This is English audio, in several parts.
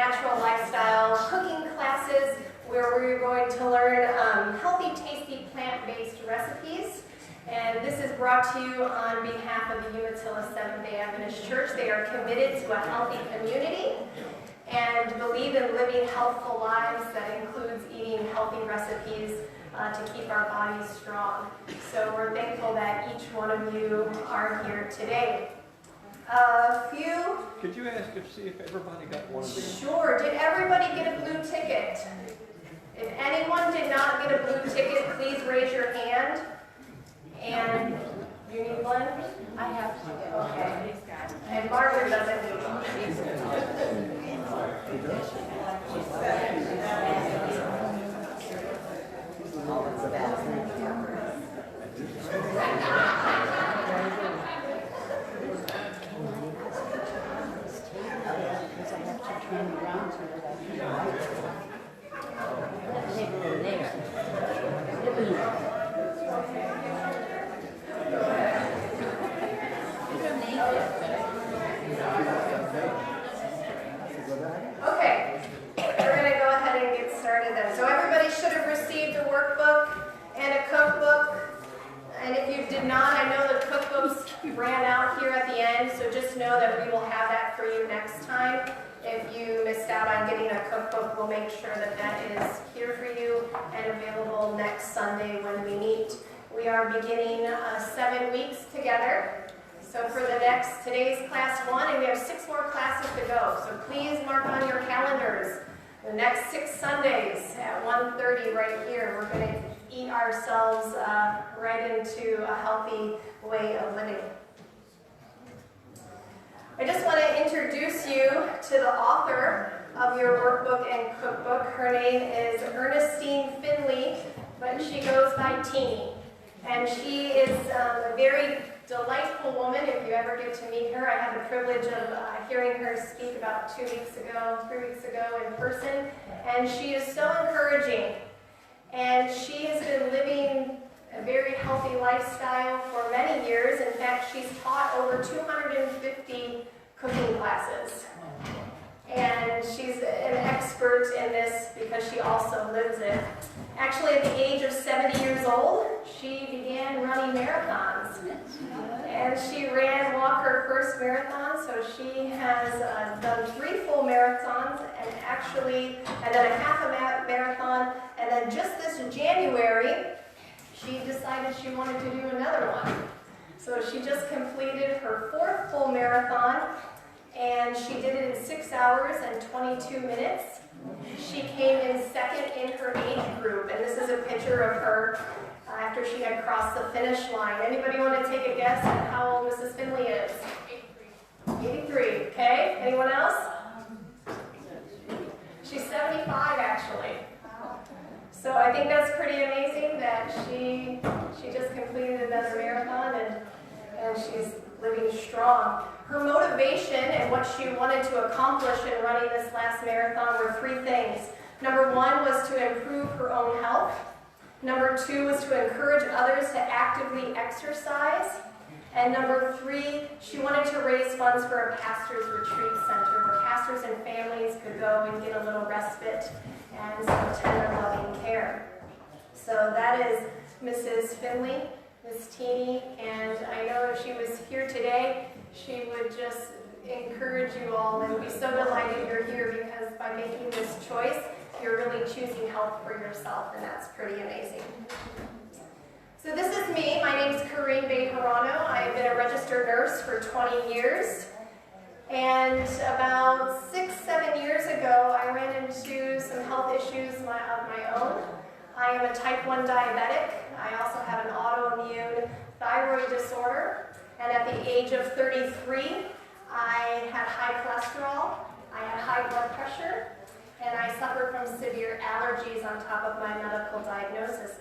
natural lifestyle cooking classes where we're going to learn healthy, tasty, plant-based recipes. And this is brought to you on behalf of the Umatilla Seventh-day Adventist Church. They are committed to a healthy community and believe in living healthful lives that includes eating healthy recipes to keep our bodies strong. So we're thankful that each one of you are here today. Could you see if everybody got one of these? Sure. Did everybody get a blue ticket? If anyone did not get a blue ticket, please raise your hand. And you need one? I have to. Okay. And Margaret doesn't need one. Okay, we're going to go ahead and get started then. So everybody should have received a workbook and a cookbook. And if you did not, I know the cookbooks ran out here at the end, so just know that we will have that for you next time. If you missed out on getting a cookbook, we'll make sure that that is here for you and available next Sunday when we meet. We are beginning 7 weeks together. So for today's class 1, and we have 6 more classes to go. So please mark on your calendars the next 6 Sundays at 1:30 right here. We're going to eat ourselves right into a healthy way of living. I just want to introduce you to the author of your workbook and cookbook. Her name is Ernestine Finley, but she goes by Teeny. And she is a very delightful woman. If you ever get to meet her, I had the privilege of hearing her speak about 3 weeks ago in person. And she is so encouraging. And she has been living a very healthy lifestyle for many years. In fact, she's taught over 250 cooking classes. And she's an expert in this because she also lives it. Actually, at the age of 70 years old, she began running marathons. And she walked her first marathon, so she has done 3 full marathons, and then a half a marathon, and then just this January, she decided she wanted to do another one. So she just completed her 4th full marathon, and she did it in 6 hours and 22 minutes. She came in second in her age group, and this is a picture of her after she had crossed the finish line. Anybody want to take a guess at how old Mrs. Finley is? 83, okay. Anyone else? She's 75, actually. So I think that's pretty amazing that she just completed another marathon, and she's living strong. Her motivation and what she wanted to accomplish in running this last marathon were 3 things. Number 1 was to improve her own health. Number 2 was to encourage others to actively exercise. And number 3, she wanted to raise funds for a pastor's retreat center where pastors and families could go and get a little respite and some tender, loving care. So that is Mrs. Finley, Miss Teeny, and I know if she was here today, she would just encourage you all and be so delighted you're here, because by making this choice, you're really choosing health for yourself, and that's pretty amazing. So this is me. My name is Karene Bejarano. I've been a registered nurse for 20 years. And about 6-7 years ago, I ran into some health issues of my own. I am a type 1 diabetic. I also have an autoimmune thyroid disorder. And at the age of 33, I had high cholesterol, I had high blood pressure, and I suffered from severe allergies on top of my medical diagnoses.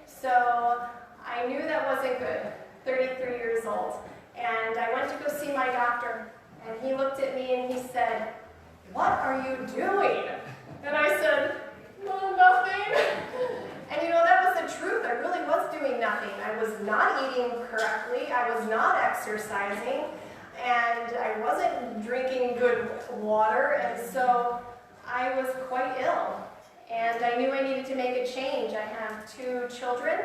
So I knew that wasn't good, 33 years old. And I went to go see my doctor, and he looked at me and he said, "What are you doing?" And I said, "No, nothing." And you know, that was the truth. I really was doing nothing. I was not eating correctly. I was not exercising. And I wasn't drinking good water. And so I was quite ill, and I knew I needed to make a change. I have 2 children,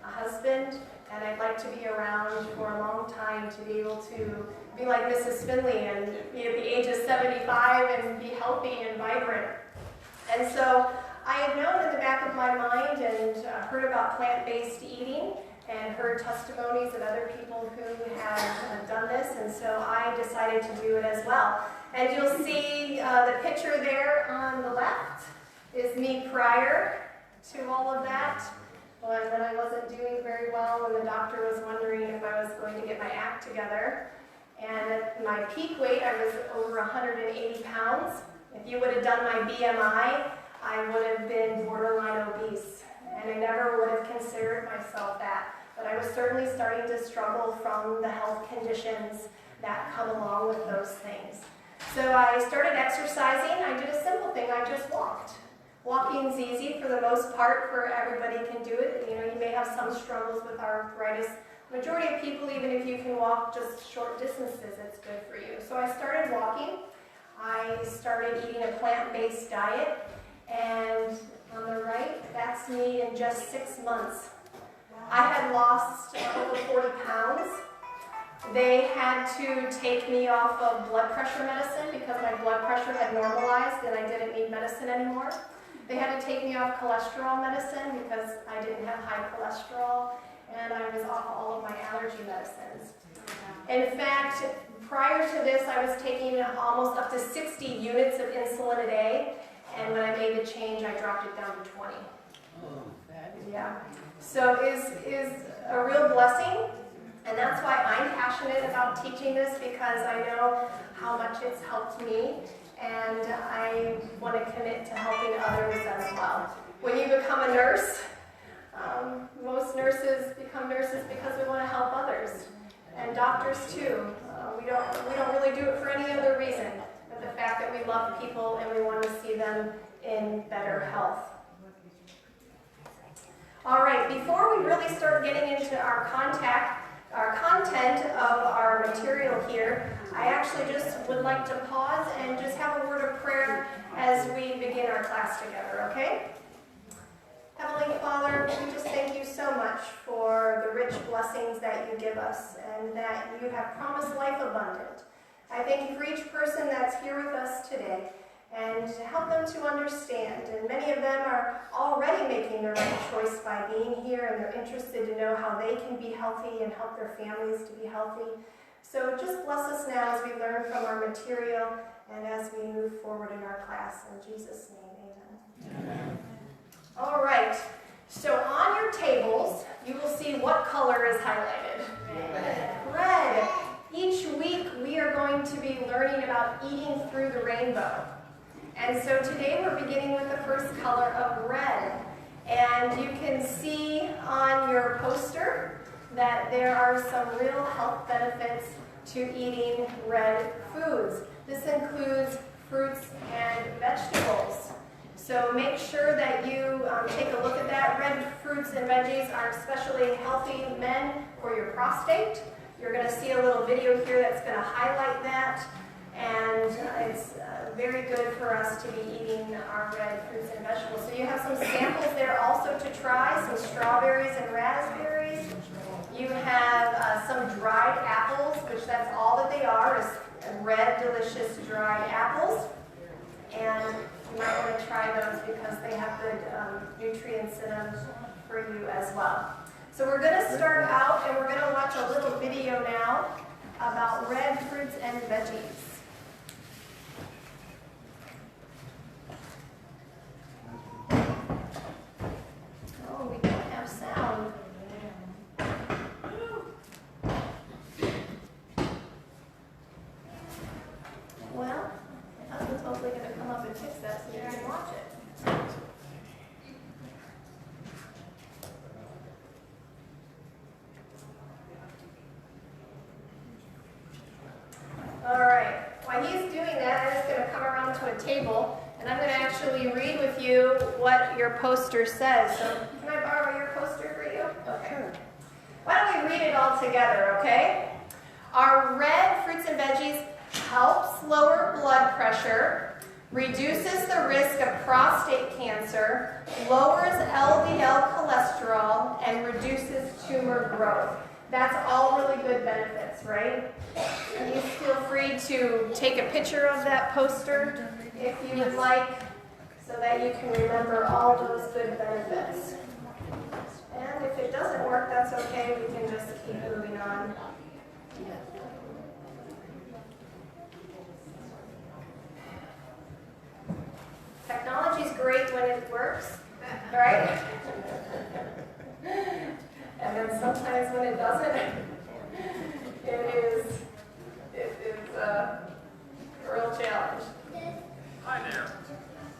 a husband, and I'd like to be around for a long time to be able to be like Mrs. Finley and be at the age of 75 and be healthy and vibrant. And so I had known in the back of my mind and heard about plant-based eating and heard testimonies of other people who have done this, and so I decided to do it as well. And you'll see the picture there on the left is me prior to all of that, when I wasn't doing very well and the doctor was wondering if I was going to get my act together. And at my peak weight, I was over 180 pounds. If you would have done my BMI, I would have been borderline obese. And I never would have considered myself that. But I was certainly starting to struggle from the health conditions that come along with those things. So I started exercising. I did a simple thing. I just walked. Walking's easy for the most part, for everybody can do it. You know, you may have some struggles with arthritis. Majority of people, even if you can walk just short distances, it's good for you. So I started walking. I started eating a plant-based diet. And on the right, that's me in just 6 months. I had lost over 40 pounds. They had to take me off of blood pressure medicine because my blood pressure had normalized and I didn't need medicine anymore. They had to take me off cholesterol medicine because I didn't have high cholesterol, and I was off all of my allergy medicines. In fact, prior to this, I was taking almost up to 60 units of insulin a day, and when I made the change, I dropped it down to 20. Yeah. So it is a real blessing, and that's why I'm passionate about teaching this, because I know how much it's helped me, and I want to commit to helping others as well. When you become a nurse, most nurses become nurses because we want to help others, and doctors too. We don't really do it for any other reason but the fact that we love people and we want to see them in better health. All right, before we really start getting into our content of our material here, I actually just would like to pause and just have a word of prayer as we begin our class together, okay? Heavenly Father, we just thank you so much for the rich blessings that you give us and that you have promised life abundant. I thank you for each person that's here with us today, and help them to understand. And many of them are already making the right choice by being here, and they're interested to know how they can be healthy and help their families to be healthy. So just bless us now as we learn from our material and as we move forward in our class. In Jesus' name, amen. Amen. All right, so on your tables, you will see what color is highlighted. Red. Each week, we are going to be learning about eating through the rainbow. And so today we're beginning with the first color of red. And you can see on your poster that there are some real health benefits to eating red foods. This includes fruits and vegetables. So make sure that you take a look at that. Red fruits and veggies are especially healthy men for your prostate. You're going to see a little video here that's going to highlight that. And it's very good for us to be eating our red fruits and vegetables. So you have some samples there also to try, some strawberries and raspberries. You have some dried apples, which that's all that they are, is red, delicious dried apples. And you might want to try those because they have good nutrients in them for you as well. So we're going to start out and we're going to watch a little video now about red fruits and veggies. Oh, we don't have sound. Well, my husband's hopefully going to come up and fix that so you can watch it. All right, while he's doing that, I'm just going to come around to a table and I'm going to actually read with you what your poster says. So can I borrow your poster for you? Okay. Sure. Why don't we read it all together, okay? Our red fruits and veggies helps lower blood pressure, reduces the risk of prostate cancer, lowers LDL cholesterol, and reduces tumor growth. That's all really good benefits, right? You feel free to take a picture of that poster if you would like, so that you can remember all those good benefits. And if it doesn't work, that's okay. We can just keep moving on. Technology's great when it works, right? And then sometimes when it doesn't, it is a real challenge. Hi there,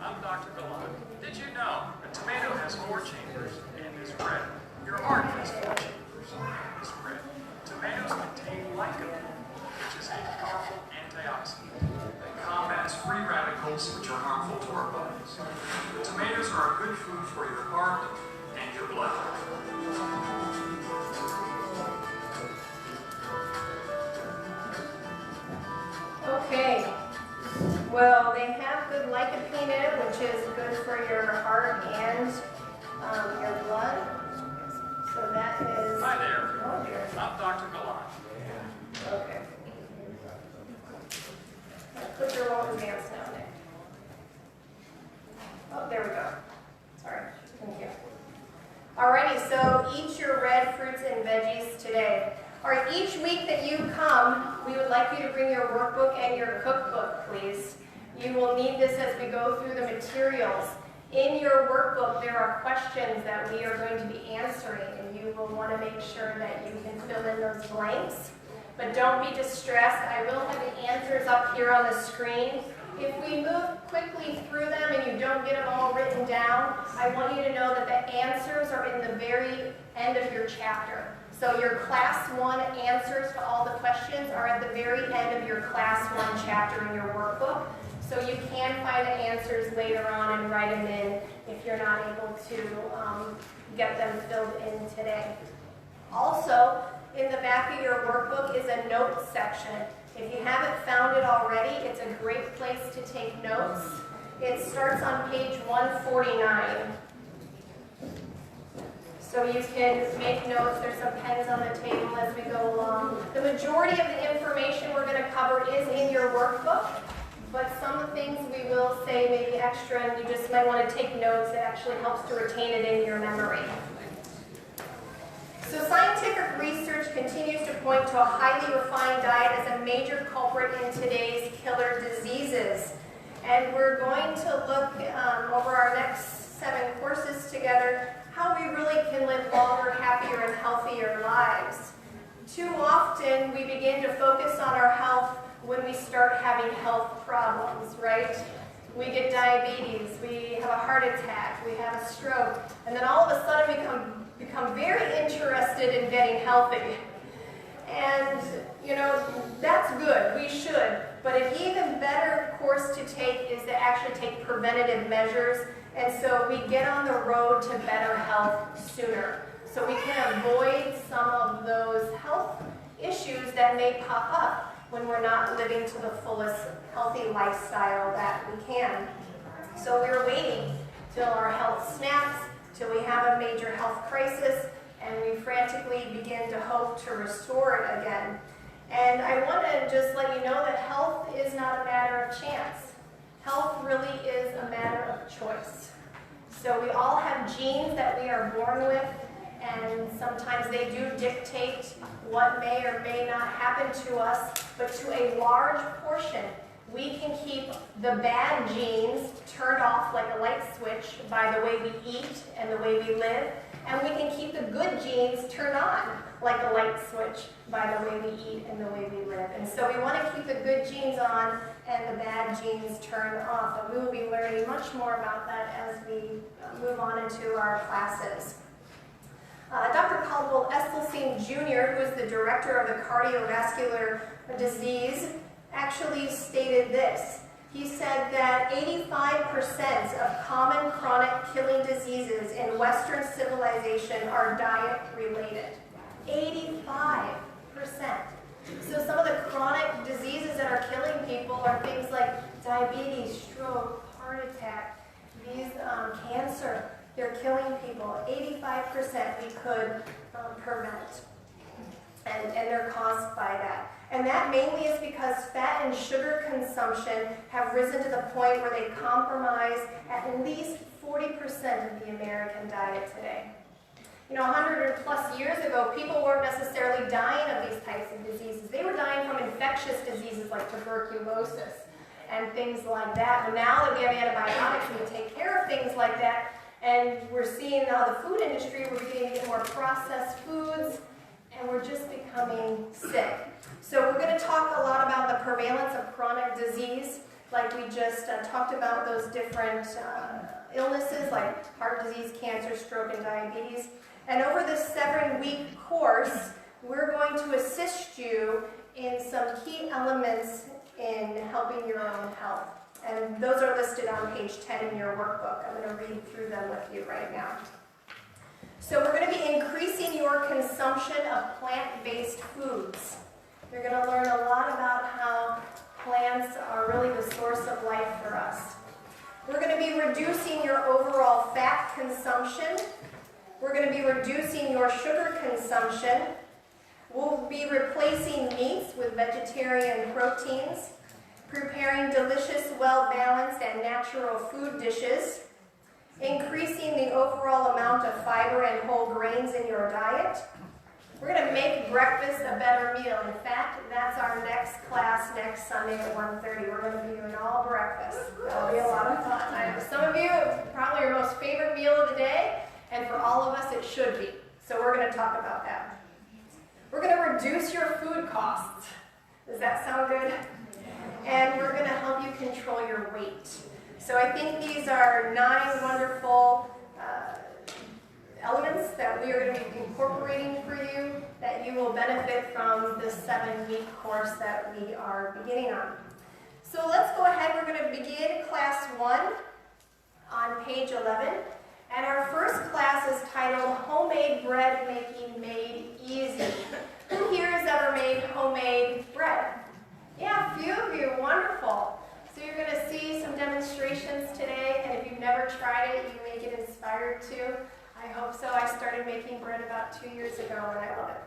I'm Dr. Gallant. Did you know a tomato has 4 chambers in this bread? Your heart has 4 chambers in this bread. Tomatoes contain lycopene, which is a powerful antioxidant that combats free radicals, which are harmful to our bodies. Tomatoes are a good food for your heart and your blood. Okay. Well, they have good lycopene in it, which is good for your heart and your blood. So that is... Hi there, Oh, dear. I'm Dr. Gallant. Okay. Clicker won't advance now, Nick. Oh, there we go. Sorry. Thank you. Alrighty, so eat your red fruits and veggies today. Alright, each week that you come, we would like you to bring your workbook and your cookbook, please. You will need this as we go through the materials. In your workbook, there are questions that we are going to be answering, and you will want to make sure that you can fill in those blanks. But don't be distressed. I will have the answers up here on the screen. If we move quickly through them and you don't get them all written down, I want you to know that the answers are in the very end of your chapter. So your Class 1 answers to all the questions are at the very end of your Class 1 chapter in your workbook. So you can find the answers later on and write them in if you're not able to get them filled in today. Also, in the back of your workbook is a notes section. If you haven't found it already, it's a great place to take notes. It starts on page 149. So you can make notes. There's some pens on the table as we go along. The majority of the information we're going to cover is in your workbook, but some things we will say maybe extra, and you just might want to take notes. It actually helps to retain it in your memory. So scientific research continues to point to a highly refined diet as a major culprit in today's killer diseases. And we're going to look over our next 7 courses together how we really can live longer, happier, and healthier lives. Too often we begin to focus on our health when we start having health problems, right? We get diabetes, we have a heart attack, we have a stroke, and then all of a sudden we become very interested in getting healthy. And, you know, that's good, we should, but an even better course to take is to actually take preventative measures, and so we get on the road to better health sooner. So we can avoid some of those health issues that may pop up when we're not living to the fullest healthy lifestyle that we can. So we're waiting till our health snaps, till we have a major health crisis, and we frantically begin to hope to restore it again. And I want to just let you know that health is not a matter of chance. Health really is a matter of choice. So we all have genes that we are born with, and sometimes they do dictate what may or may not happen to us, but to a large portion, we can keep the bad genes turned off like a light switch by the way we eat and the way we live, and we can keep the good genes turned on like a light switch by the way we eat and the way we live. And so we want to keep the good genes on and the bad genes turned off, and we will be learning much more about that as we move on into our classes. Dr. Caldwell Esselstyn Jr., who is the director of the cardiovascular disease, actually stated this. He said that 85% of common chronic killing diseases in Western civilization are diet-related. 85%. So some of the chronic diseases that are killing people are things like diabetes, stroke, they're killing people. 85% we could prevent. And they're caused by that. And that mainly is because fat and sugar consumption have risen to the point where they compromise at least 40% of the American diet today. You know, 100 plus years ago, people weren't necessarily dying of these types of diseases. They were dying from infectious diseases like tuberculosis and things like that. But now that we have antibiotics, we take care of things like that. And we're seeing now the food industry, we're beginning to get more processed foods, and we're just becoming sick. So we're going to talk a lot about the prevalence of chronic disease, like we just talked about those different illnesses like heart disease, cancer, stroke, and diabetes. And over this 7-week course, we're going to assist you in some key elements in helping your own health. And those are listed on page 10 in your workbook. I'm going to read through them with you right now. So we're going to be increasing your consumption of plant-based foods. You're going to learn a lot about how plants are really the source of life for us. We're going to be reducing your overall fat consumption. We're going to be reducing your sugar consumption. We'll be replacing meats with vegetarian proteins, preparing delicious, well-balanced, and natural food dishes, increasing the overall amount of fiber and whole grains in your diet. We're going to make breakfast a better meal. In fact, that's our next class next Sunday at 1:30. We're going to be doing all breakfast. That'll be a lot of fun. I know some of you, probably your most favorite meal of the day, and for all of us, it should be. So we're going to talk about that. We're going to reduce your food costs. Does that sound good? And we're going to help you control your weight. So I think these are 9 wonderful elements that we are going to be incorporating for you, that you will benefit from this 7-week course that we are beginning on. So let's go ahead. We're going to begin class 1 on page 11. And our first class is titled Homemade Bread Making Made Easy. Who here has ever made homemade bread? Yeah, a few of you. Wonderful. So you're going to see some demonstrations today, and if you've never tried it, you may get inspired to. I hope so. I started making bread about 2 years ago, and I love it.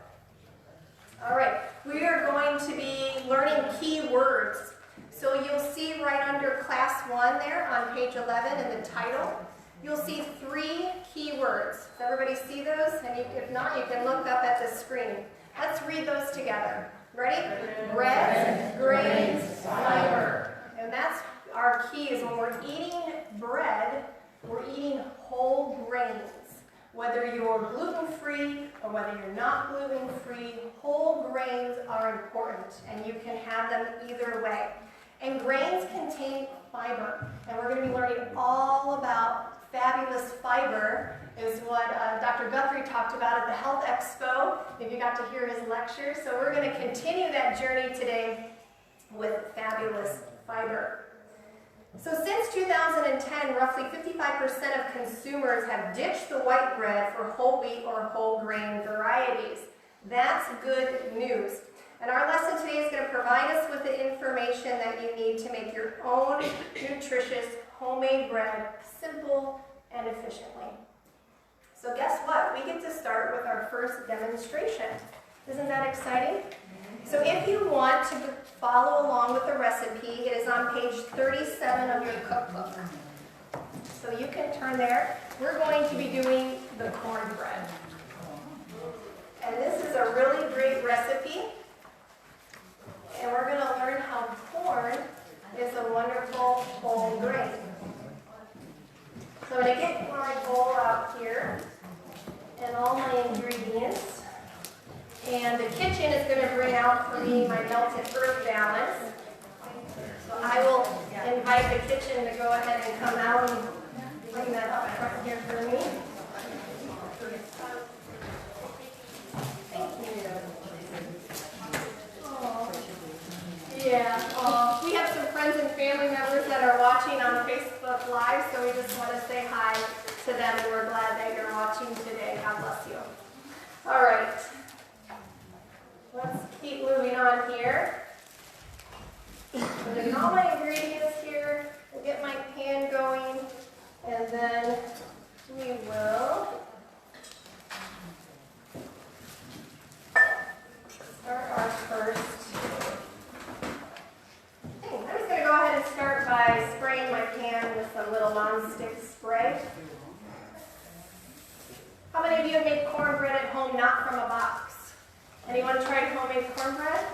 All right, we are going to be learning key words. So you'll see right under class 1 there on page 11 in the title, you'll see 3 key words. Does everybody see those? And if not, you can look up at the screen. Let's read those together. Ready? Bread, grains, fiber. And that's our key is when we're eating bread, we're eating whole grains. Whether you're gluten-free or whether you're not gluten-free, whole grains are important, and you can have them either way. And grains contain fiber, and we're going to be learning all about fabulous fiber, is what Dr. Guthrie talked about at the Health Expo, if you got to hear his lecture. So we're going to continue that journey today with fabulous fiber. So since 2010, roughly 55% of consumers have ditched the white bread for whole wheat or whole grain varieties. That's good news. And our lesson today is going to provide us with the information that you need to make your own nutritious homemade bread simple and efficiently. So guess what? We get to start with our first demonstration. Isn't that exciting? So if you want to follow along with the recipe, it is on page 37 of your cookbook. So you can turn there. We're going to be doing the cornbread. And this is a really great recipe. And we're going to learn how corn is a wonderful whole grain. So I'm going to get my bowl out here and all my ingredients. And the kitchen is going to bring out for me my melted earth balance. So I will invite the kitchen to go ahead and come out and bring that up front here for me. Thank you. Yeah, we have some friends and family members that are watching on Facebook Live, so we just want to say hi to them. We're glad that you're watching today. God bless you. All right. Let's keep moving on here. I'm getting all my ingredients here. We'll get my pan going, and then we will start our first thing. I'm just going to go ahead and start by spraying my pan with some little non-stick spray. How many of you have made cornbread at home not from a box? Anyone tried homemade cornbread?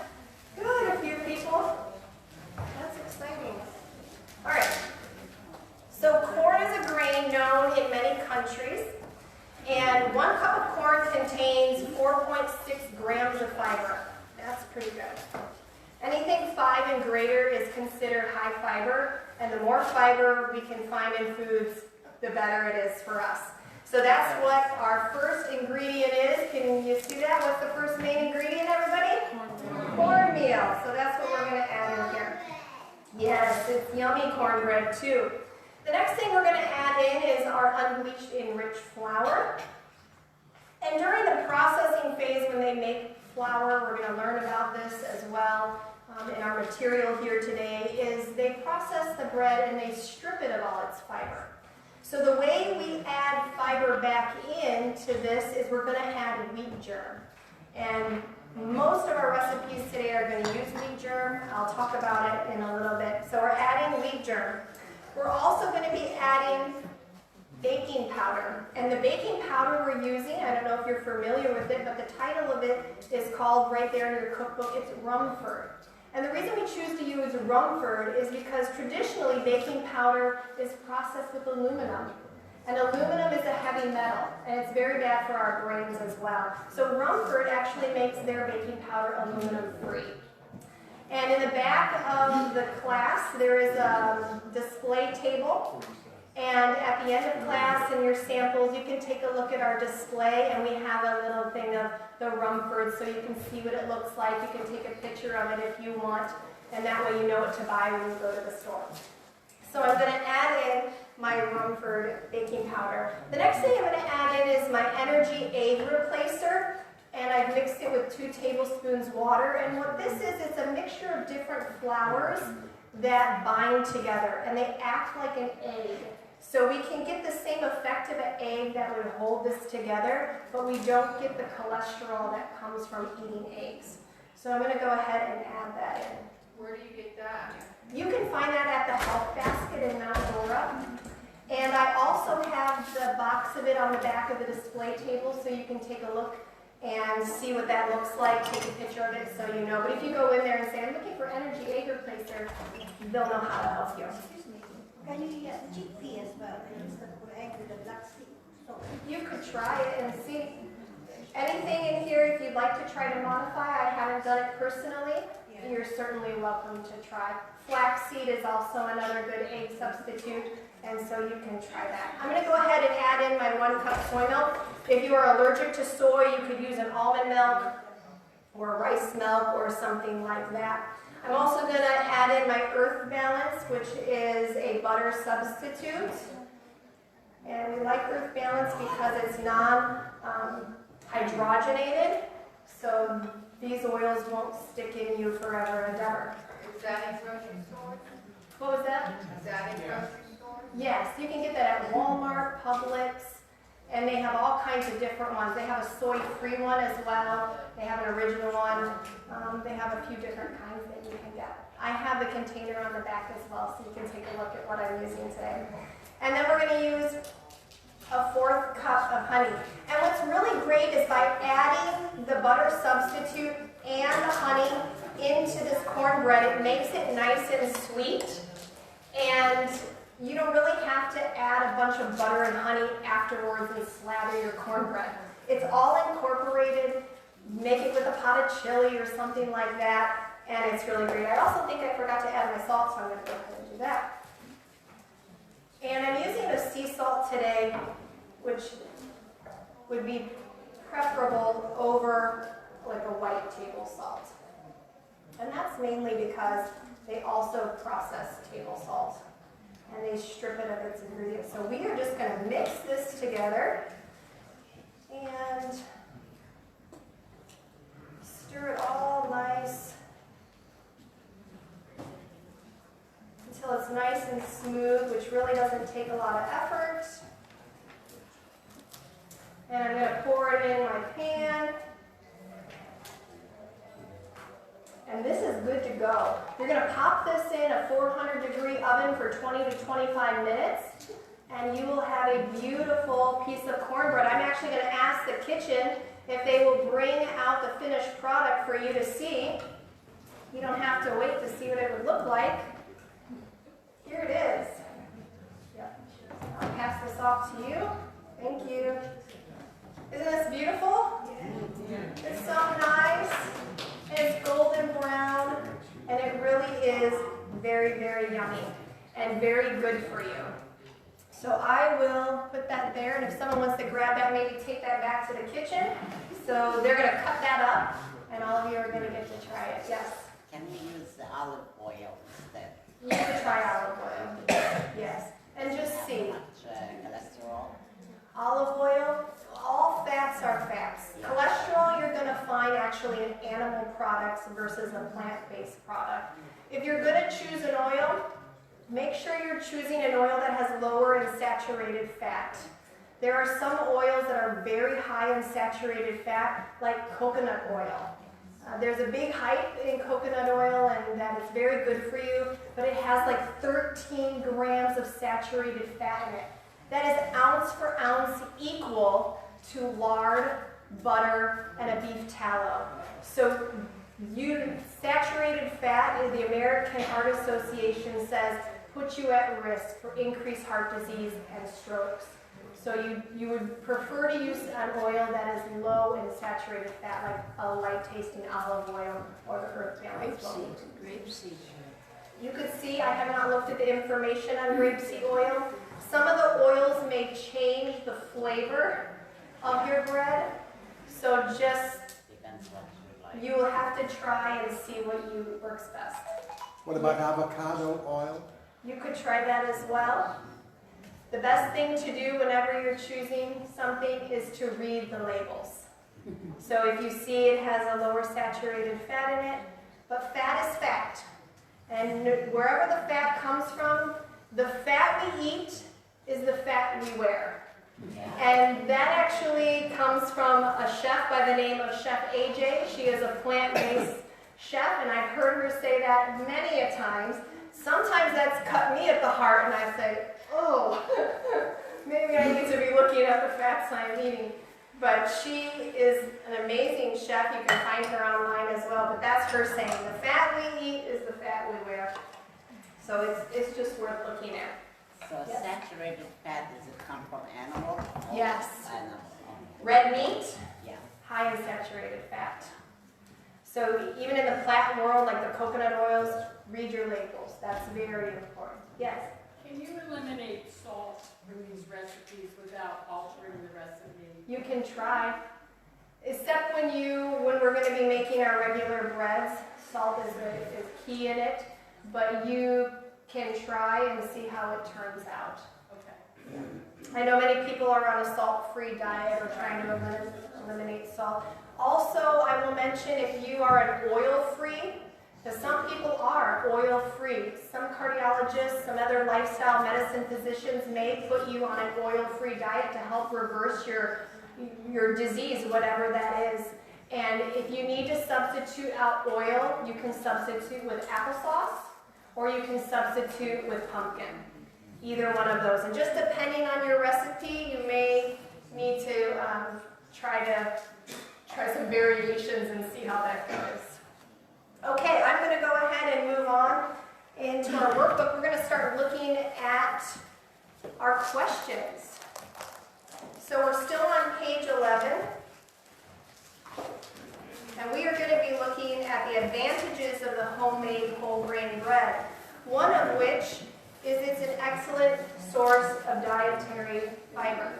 Good, a few people. That's exciting. All right. So corn is a grain known in many countries, and 1 cup of corn contains 4.6 grams of fiber. That's pretty good. Anything 5 and greater is considered high fiber, and the more fiber we can find in foods, the better it is for us. So that's what our first ingredient is. Can you see that? What's the first main ingredient, everybody? Cornmeal. So that's what we're going to add in here. Yes, it's yummy cornbread too. The next thing we're going to add in is our unbleached enriched flour. And during the processing phase when they make flour, we're going to learn about this as well in our material here today, is they process the bread and they strip it of all its fiber. So the way we add fiber back into this is we're going to add wheat germ. And most of our recipes today are going to use wheat germ. I'll talk about it in a little bit. So we're adding wheat germ. We're also going to be adding baking powder. And the baking powder we're using, I don't know if you're familiar with it, but the title of it is called right there in your cookbook, it's Rumford. And the reason we choose to use Rumford is because traditionally baking powder is processed with aluminum. And aluminum is a heavy metal, and it's very bad for our brains as well. So Rumford actually makes their baking powder aluminum free. And in the back of the class, there is a display table. And at the end of class, in your samples, you can take a look at our display, and we have a little thing of the Rumford so you can see what it looks like. You can take a picture of it if you want, and that way you know what to buy when you go to the store. So I'm going to add in my Rumford baking powder. The next thing I'm going to add in is my Energy Egg Replacer, and I've mixed it with 2 tablespoons water. And what this is, it's a mixture of different flours that bind together, and they act like an egg. So we can get the same effect of an egg that would hold this together, but we don't get the cholesterol that comes from eating eggs. So I'm going to go ahead and add that in. Where do you get that? You can find that at the Health Basket in Mount Dora. And I also have the box of it on the back of the display table, so you can take a look and see what that looks like, take a picture of it so you know. But if you go in there and say, I'm looking for Energy Egg Replacer, they'll know how to help you. Excuse me. Can you get chickpea as well? Instead of egg with the black seed. You could try it and see. Anything in here, if you'd like to try to modify, I haven't done it personally, you're certainly welcome to try. Flaxseed is also another good egg substitute, and so you can try that. I'm going to go ahead and add in my 1 cup soy milk. If you are allergic to soy, you could use an almond milk or rice milk or something like that. I'm also going to add in my Earth Balance, which is a butter substitute. And we like Earth Balance because it's non-hydrogenated, so these oils won't stick in you forever and ever. Is that in grocery stores? What was that? Is that in grocery stores? Yes, you can get that at Walmart, Publix, and they have all kinds of different ones. They have a soy-free one as well. They have an original one. They have a few different kinds that you can get. I have the container on the back as well, so you can take a look at what I'm using today. And then we're going to use a 4th cup of honey. And what's really great is by adding the butter substitute and the honey into this cornbread, it makes it nice and sweet. And you don't really have to add a bunch of butter and honey afterwards and slather your cornbread. It's all incorporated. Make it with a pot of chili or something like that, and it's really great. I also think I forgot to add my salt, so I'm going to go ahead and do that. And I'm using the sea salt today, which would be preferable over like a white table salt. And that's mainly because they also process table salt, and they strip it of its ingredients. So we are just going to mix this together and stir it all nice until it's nice and smooth, which really doesn't take a lot of effort. And I'm going to pour it in my pan. And this is good to go. You're going to pop this in a 400-degree oven for 20 to 25 minutes, and you will have a beautiful piece of cornbread. I'm actually going to ask the kitchen if they will bring out the finished product for you to see. You don't have to wait to see what it would look like. Here it is. Yep. I'll pass this off to you. Thank you. Isn't this beautiful? It's so nice. And it's golden brown, and it really is very, very yummy and very good for you. So I will put that there, and if someone wants to grab that, maybe take that back to the kitchen. So they're going to cut that up, and all of you are going to get to try it. Yes? Can we use the olive oil instead? You can try olive oil. Yes. And just see. How much cholesterol? Olive oil, all fats are fats. Cholesterol you're going to find actually in animal products versus a plant-based product. If you're going to choose an oil, make sure you're choosing an oil that has lower in saturated fat. There are some oils that are very high in saturated fat, like coconut oil. There's a big hype in coconut oil, and that is very good for you, but it has like 13 grams of saturated fat in it. That is ounce for ounce equal to lard, butter, and a beef tallow. So saturated fat, the American Heart Association says, puts you at risk for increased heart disease and strokes. So you would prefer to use an oil that is low in saturated fat, like a light-tasting olive oil or the earth balance oil. Grapeseed. You could see, I have not looked at the information on grapeseed oil. Some of the oils may change the flavor of your bread, so just Depends what you like. you will have to try and see what works best. What about avocado oil? You could try that as well. The best thing to do whenever you're choosing something is to read the labels. So if you see it has a lower saturated fat in it, but fat is fat. And wherever the fat comes from, the fat we eat is the fat we wear. And that actually comes from a chef by the name of Chef AJ. She is a plant-based chef, and I've heard her say that many a times. Sometimes that's cut me at the heart, and I say, oh, maybe I need to be looking at the fats I'm eating. But she is an amazing chef. You can find her online as well, but that's her saying. The fat we eat is the fat we wear. So it's just worth looking at. So Yes. saturated fat, does it come from animal? Yes. Animal. Red meat, Yeah. high in saturated fat. So even in the plant world, like the coconut oils, read your labels. That's very important. Yes? Can you eliminate salt from these recipes without altering the recipe? You can try. Except when we're going to be making our regular breads, salt is key in it. But you can try and see how it turns out. Okay. I know many people are on a salt-free diet or trying to eliminate salt. Also, I will mention if you are an oil-free, because some people are oil-free. Some cardiologists, some other lifestyle medicine physicians may put you on an oil-free diet to help reverse your disease, whatever that is. And if you need to substitute out oil, you can substitute with applesauce, or you can substitute with pumpkin. Either one of those. And just depending on your recipe, you may need to try some variations and see how that goes. Okay, I'm going to go ahead and move on into our workbook. We're going to start looking at our questions. So we're still on page 11. And we are going to be looking at the advantages of the homemade whole grain bread. One of which is it's an excellent source of dietary fiber.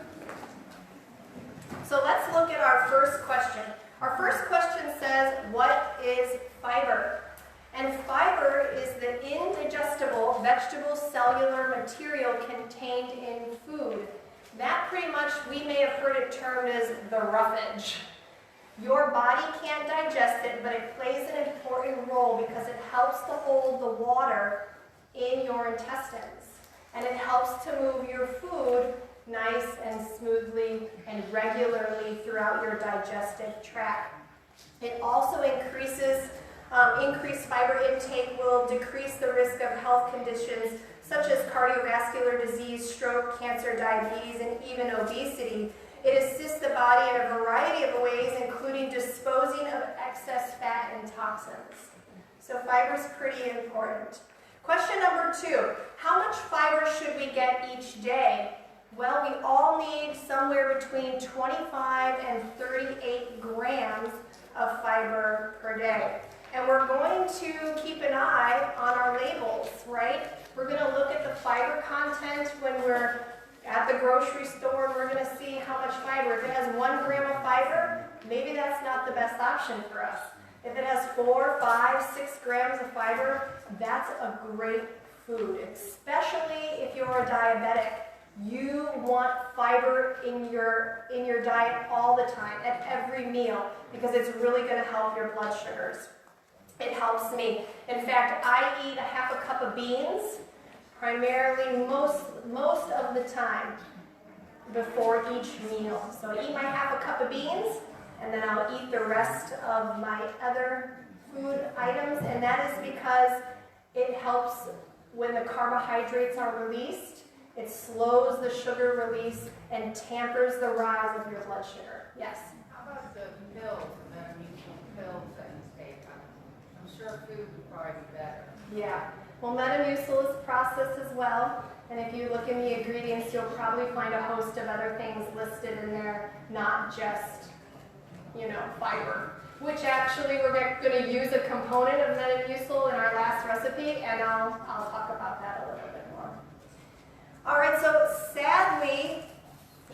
So let's look at our first question. Our first question says, what is fiber? And fiber is the indigestible vegetable cellular material contained in food. That pretty much, we may have heard it termed as the roughage. Your body can't digest it, but it plays an important role because it helps to hold the water in your intestines. And it helps to move your food nice and smoothly and regularly throughout your digestive tract. It also increased fiber intake will decrease the risk of health conditions such as cardiovascular disease, stroke, cancer, diabetes, and even obesity. It assists the body in a variety of ways, including disposing of excess fat and toxins. So fiber is pretty important. Question number 2, how much fiber should we get each day? Well, we all need somewhere between 25 and 38 grams of fiber per day. And we're going to keep an eye on our labels, right? We're going to look at the fiber content when we're at the grocery store, and we're going to see how much fiber. If it has 1 gram of fiber, maybe that's not the best option for us. If it has 4, 5, 6 grams of fiber, that's a great food, especially if you're a diabetic. You want fiber in your diet all the time, at every meal, because it's really going to help your blood sugars. It helps me. In fact, I eat a half a cup of beans, primarily most of the time before each meal. So I eat my half a cup of beans, and then I'll eat the rest of my other food items, and that is because it helps when the carbohydrates are released. It slows the sugar release and tampers the rise of your blood sugar. Yes? How about the pills, the Metamucil pills that you take? I'm sure food would probably be better. Yeah. Well, Metamucil is processed as well, and if you look in the ingredients, you'll probably find a host of other things listed in there, not just, fiber. Which actually we're going to use a component of Metamucil in our last recipe, and I'll talk about that a little bit more. All right, so sadly,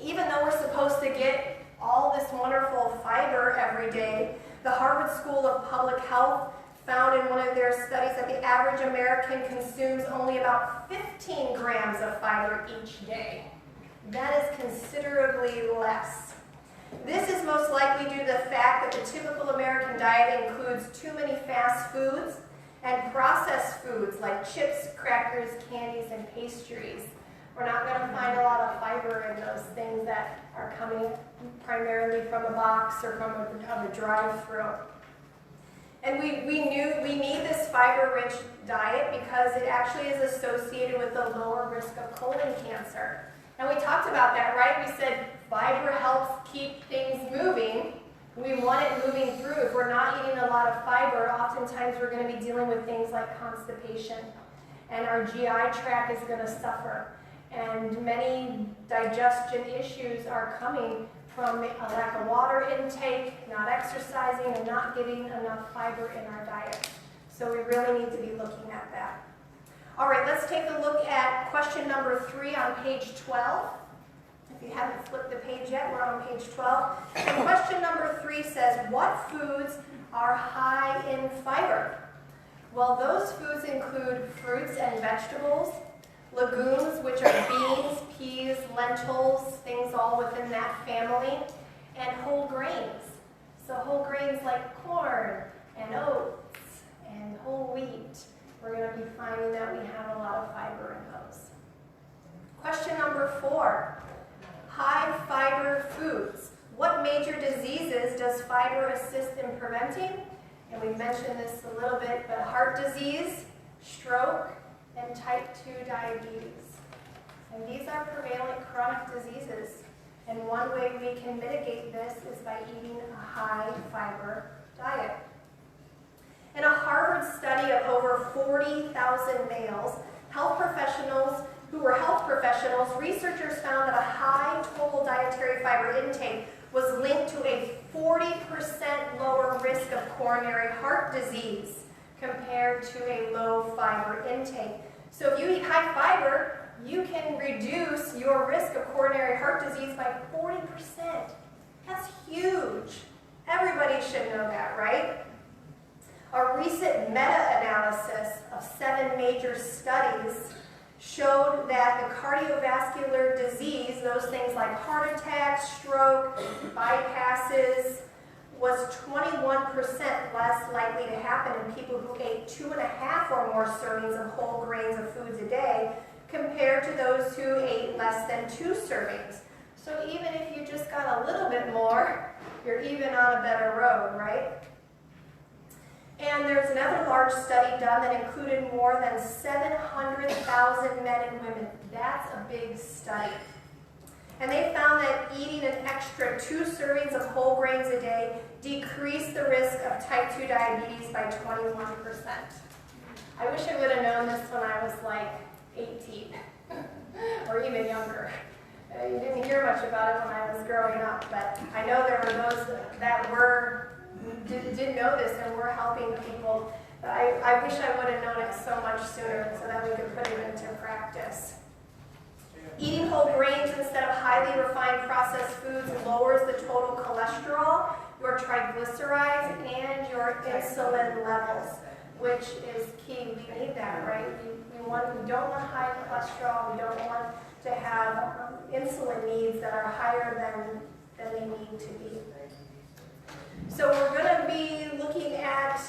even though we're supposed to get all this wonderful fiber every day, the Harvard School of Public Health found in one of their studies that the average American consumes only about 15 grams of fiber each day. That is considerably less. This is most likely due to the fact that the typical American diet includes too many fast foods and processed foods like chips, crackers, candies, and pastries. We're not going to find a lot of fiber in those things that are coming primarily from a box or from a drive-through. And we need this fiber-rich diet because it actually is associated with the lower risk of colon cancer. And we talked about that, right? We said fiber helps keep things moving. We want it moving through. If we're not eating a lot of fiber, oftentimes we're going to be dealing with things like constipation. And our GI tract is going to suffer. And many digestion issues are coming from a lack of water intake, not exercising, and not getting enough fiber in our diet. So we really need to be looking at that. All right, let's take a look at question number 3 on page 12. If you haven't flipped the page yet, we're on page 12. And question number 3 says, what foods are high in fiber? Well, those foods include fruits and vegetables, legumes, which are beans, peas, lentils, things all within that family, and whole grains. So whole grains like corn and oats and whole wheat. We're going to be finding that we have a lot of fiber in those. Question number 4, high fiber foods. What major diseases does fiber assist in preventing? And we mentioned this a little bit, but heart disease, stroke, and type 2 diabetes. And these are prevalent chronic diseases. And one way we can mitigate this is by eating a high fiber diet. In a Harvard study of over 40,000 males, researchers found that a high total dietary fiber intake was linked to a 40% lower risk of coronary heart disease compared to a low fiber intake. So if you eat high fiber, you can reduce your risk of coronary heart disease by 40%. That's huge. Everybody should know that, right? A recent meta-analysis of 7 major studies showed that the cardiovascular disease, those things like heart attacks, stroke, bypasses, was 21% less likely to happen in people who ate 2.5 or more servings of whole grains of foods a day compared to those who ate less than 2 servings. So even if you just got a little bit more, you're even on a better road, right? And there's another large study done that included more than 700,000 men and women. That's a big study. And they found that eating an extra 2 servings of whole grains a day decreased the risk of type 2 diabetes by 21%. I wish I would have known this when I was like 18 or even younger. You didn't hear much about it when I was growing up, but I know there were those that didn't know this and were helping people. But I wish I would have known it so much sooner so that we could put it into practice. Eating whole grains instead of highly refined processed foods lowers the total cholesterol, your triglycerides, and your insulin levels, which is key. We need that, right? We don't want high cholesterol. We don't want to have insulin needs that are higher than they need to be. So we're going to be looking at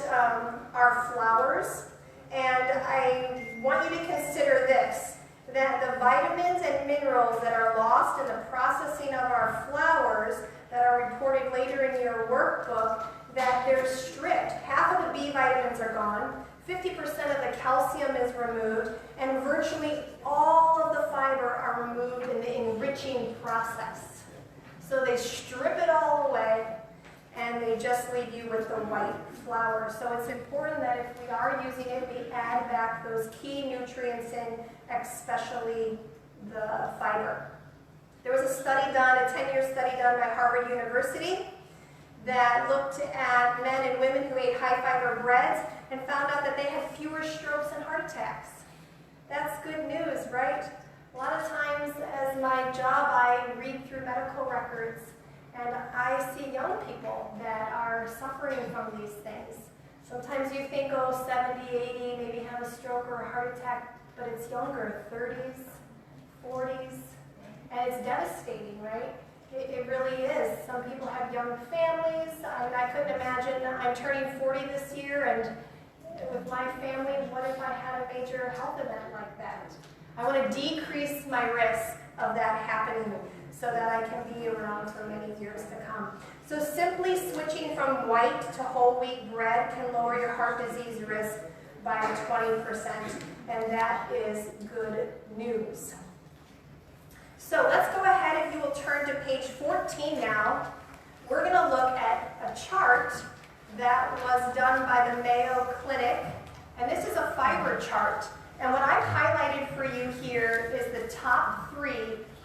our flours, and I want you to consider this, that the vitamins and minerals that are lost in the processing of our flours that are reported later in your workbook, that they're stripped. Half of the B vitamins are gone, 50% of the calcium is removed, and virtually all of the fiber are removed in the enriching process. So they strip it all away, and they just leave you with the white flour. So it's important that if we are using it, we add back those key nutrients in, especially the fiber. There was a study done, a 10-year study done by Harvard University that looked at men and women who ate high-fiber breads and found out that they had fewer strokes and heart attacks. That's good news, right? A lot of times, as my job, I read through medical records, and I see young people that are suffering from these things. Sometimes you think, oh, 70, 80, maybe have a stroke or a heart attack, but it's younger, 30s, 40s, and it's devastating, right? It really is. Some people have young families. I mean, I couldn't imagine. I'm turning 40 this year, and with my family, what if I had a major health event like that? I want to decrease my risk of that happening so that I can be around for many years to come. So simply switching from white to whole wheat bread can lower your heart disease risk by 20%, and that is good news. So let's go ahead, if you will turn to page 14 now. We're going to look at a chart that was done by the Mayo Clinic, and this is a fiber chart. And what I've highlighted for you here is the top 3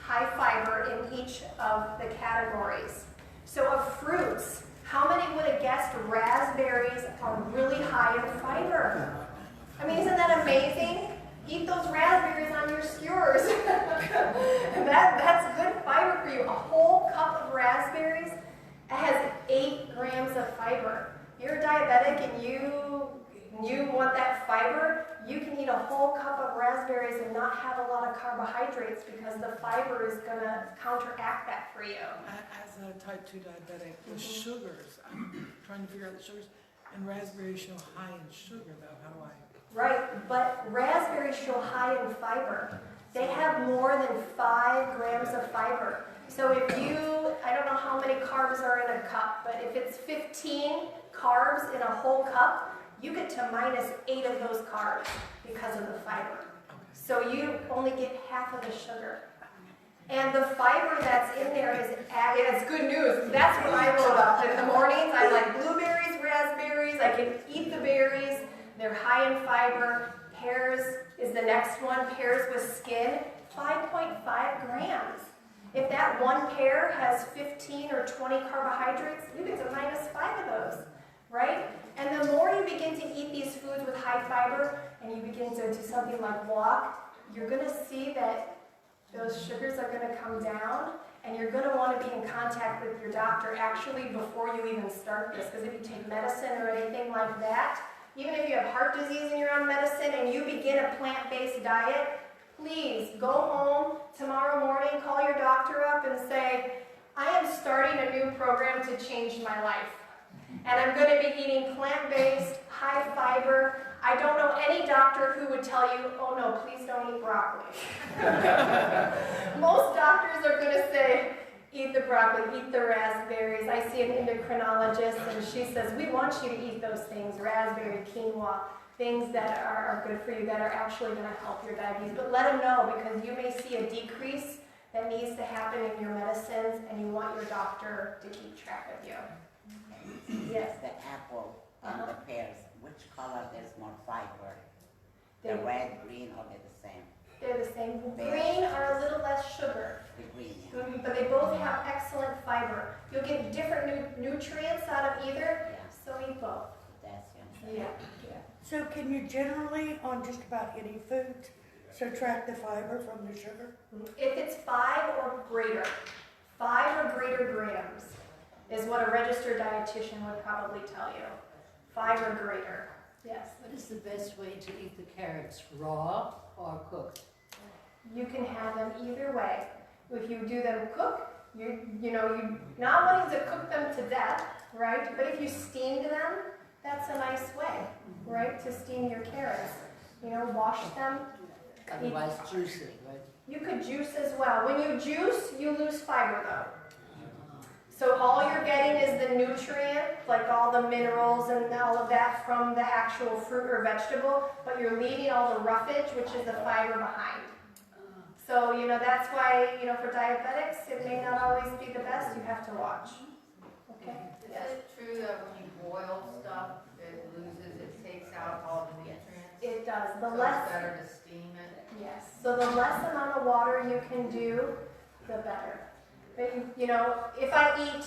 high fiber in each of the categories. So of fruits, how many would have guessed raspberries are really high in fiber? I mean, isn't that amazing? Eat those raspberries on your skewers. That's good fiber for you. A whole cup of raspberries has 8 grams of fiber. You're diabetic and you want that fiber, you can eat a whole cup of raspberries and not have a lot of carbohydrates because the fiber is going to counteract that for you. As a type 2 diabetic, the sugars, I'm trying to figure out the sugars, and raspberries show high in sugar though, how do I? Right, but raspberries show high in fiber. They have more than 5 grams of fiber. So if I don't know how many carbs are in a cup, but if it's 15 carbs in a whole cup, you get to minus 8 of those carbs because of the fiber. So you only get half of the sugar. And the fiber that's in there is added. It's good news. That's what I load up in the mornings. I like blueberries, raspberries. I can eat the berries. They're high in fiber. Pears is the next one. Pears with skin, 5.5 grams. If that one pear has 15 or 20 carbohydrates, you get to minus 5 of those, right? And the more you begin to eat these foods with high fiber and you begin to do something like walk, you're going to see that those sugars are going to come down, and you're going to want to be in contact with your doctor actually before you even start this, because if you take medicine or anything like that, even if you have heart disease and you're on medicine and you begin a plant-based diet, please go home tomorrow morning, call your doctor up and say, I am starting a new program to change my life. And I'm going to be eating plant-based, high fiber. I don't know any doctor who would tell you, oh no, please don't eat broccoli. Most doctors are going to say, eat the broccoli, eat the raspberries. I see an endocrinologist and she says, we want you to eat those things, raspberry, quinoa, things that are good for you, that are actually going to help your diabetes. But let them know, because you may see a decrease that needs to happen in your medicines, and you want your doctor to keep track of you. Yes. The apple and the pears, which color there's more fiber? The They- red, green, or they're the same? They're the same. Green are a little less sugar, The green, yeah. but they both have excellent fiber. You'll get different nutrients out of either, Yeah. so eat both. Potassium. Yeah. So can you generally, on just about any food, subtract the fiber from the sugar? If it's 5 or greater grams is what a registered dietitian would probably tell you. 5 or greater. Yes. What is the best way to eat the carrots, raw or cooked? You can have them either way. If you do them cooked, you not wanting to cook them to death, right? But if you steamed them, that's a nice way, right? To steam your carrots. Wash them. Otherwise juicy, right? You could juice as well. When you juice, you lose fiber though. So all you're getting is the nutrient, like all the minerals and all of that from the actual fruit or vegetable, but you're leaving all the roughage, which is the fiber behind. So, that's why, for diabetics, it may not always be the best. You have to watch. Okay? Is it true that when you boil stuff, it takes out all the nutrients? It does. So it's better to steam it? Yes. So the less amount of water you can do, the better. But, if I eat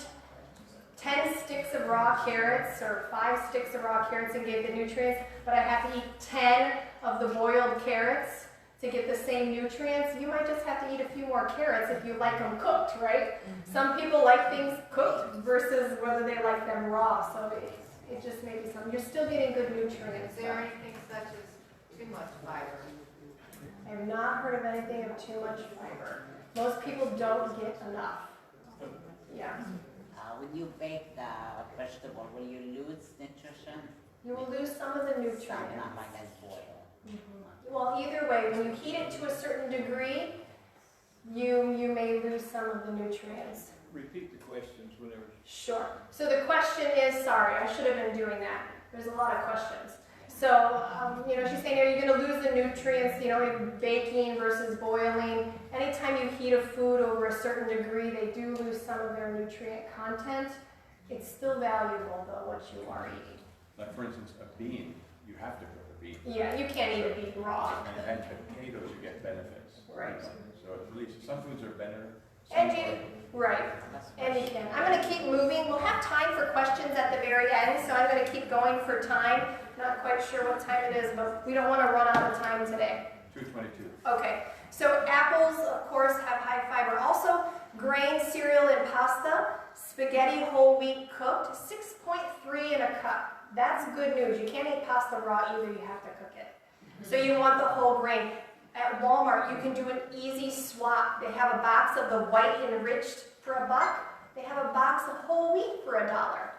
10 sticks of raw carrots or 5 sticks of raw carrots and get the nutrients, but I have to eat 10 of the boiled carrots to get the same nutrients, you might just have to eat a few more carrots if you like them cooked, right? Some people like things cooked versus whether they like them raw. So it just may be something. You're still getting good nutrients. Is there anything such as too much fiber? I have not heard of anything of too much fiber. Most people don't get enough. Yeah. When you bake the vegetable, will you lose nutrition? You will lose some of the nutrients. Not like as boiled. Well, either way, when you heat it to a certain degree, you may lose some of the nutrients. Repeat the questions whenever. Sure. So the question is, sorry, I should have been doing that. There's a lot of questions. So, she's saying, are you going to lose the nutrients, in baking versus boiling? Anytime you heat a food over a certain degree, they do lose some of their nutrient content. It's still valuable, though, what you are eating. Like, for instance, a bean, you have to cook a bean. Yeah, you can't eat a bean raw. And potatoes, you get benefits. Right. So at least some foods are better. And right. And you can. I'm going to keep moving. We'll have time for questions at the very end, so I'm going to keep going for time. Not quite sure what time it is, but we don't want to run out of time today. 2:22. Okay. So apples, of course, have high fiber. Also, grain, cereal, and pasta. Spaghetti, whole wheat, cooked, 6.3 in a cup. That's good news. You can't eat pasta raw either. You have to cook it. So you want the whole grain. At Walmart, you can do an easy swap. They have a box of the white enriched for $1. They have a box of whole wheat for $1.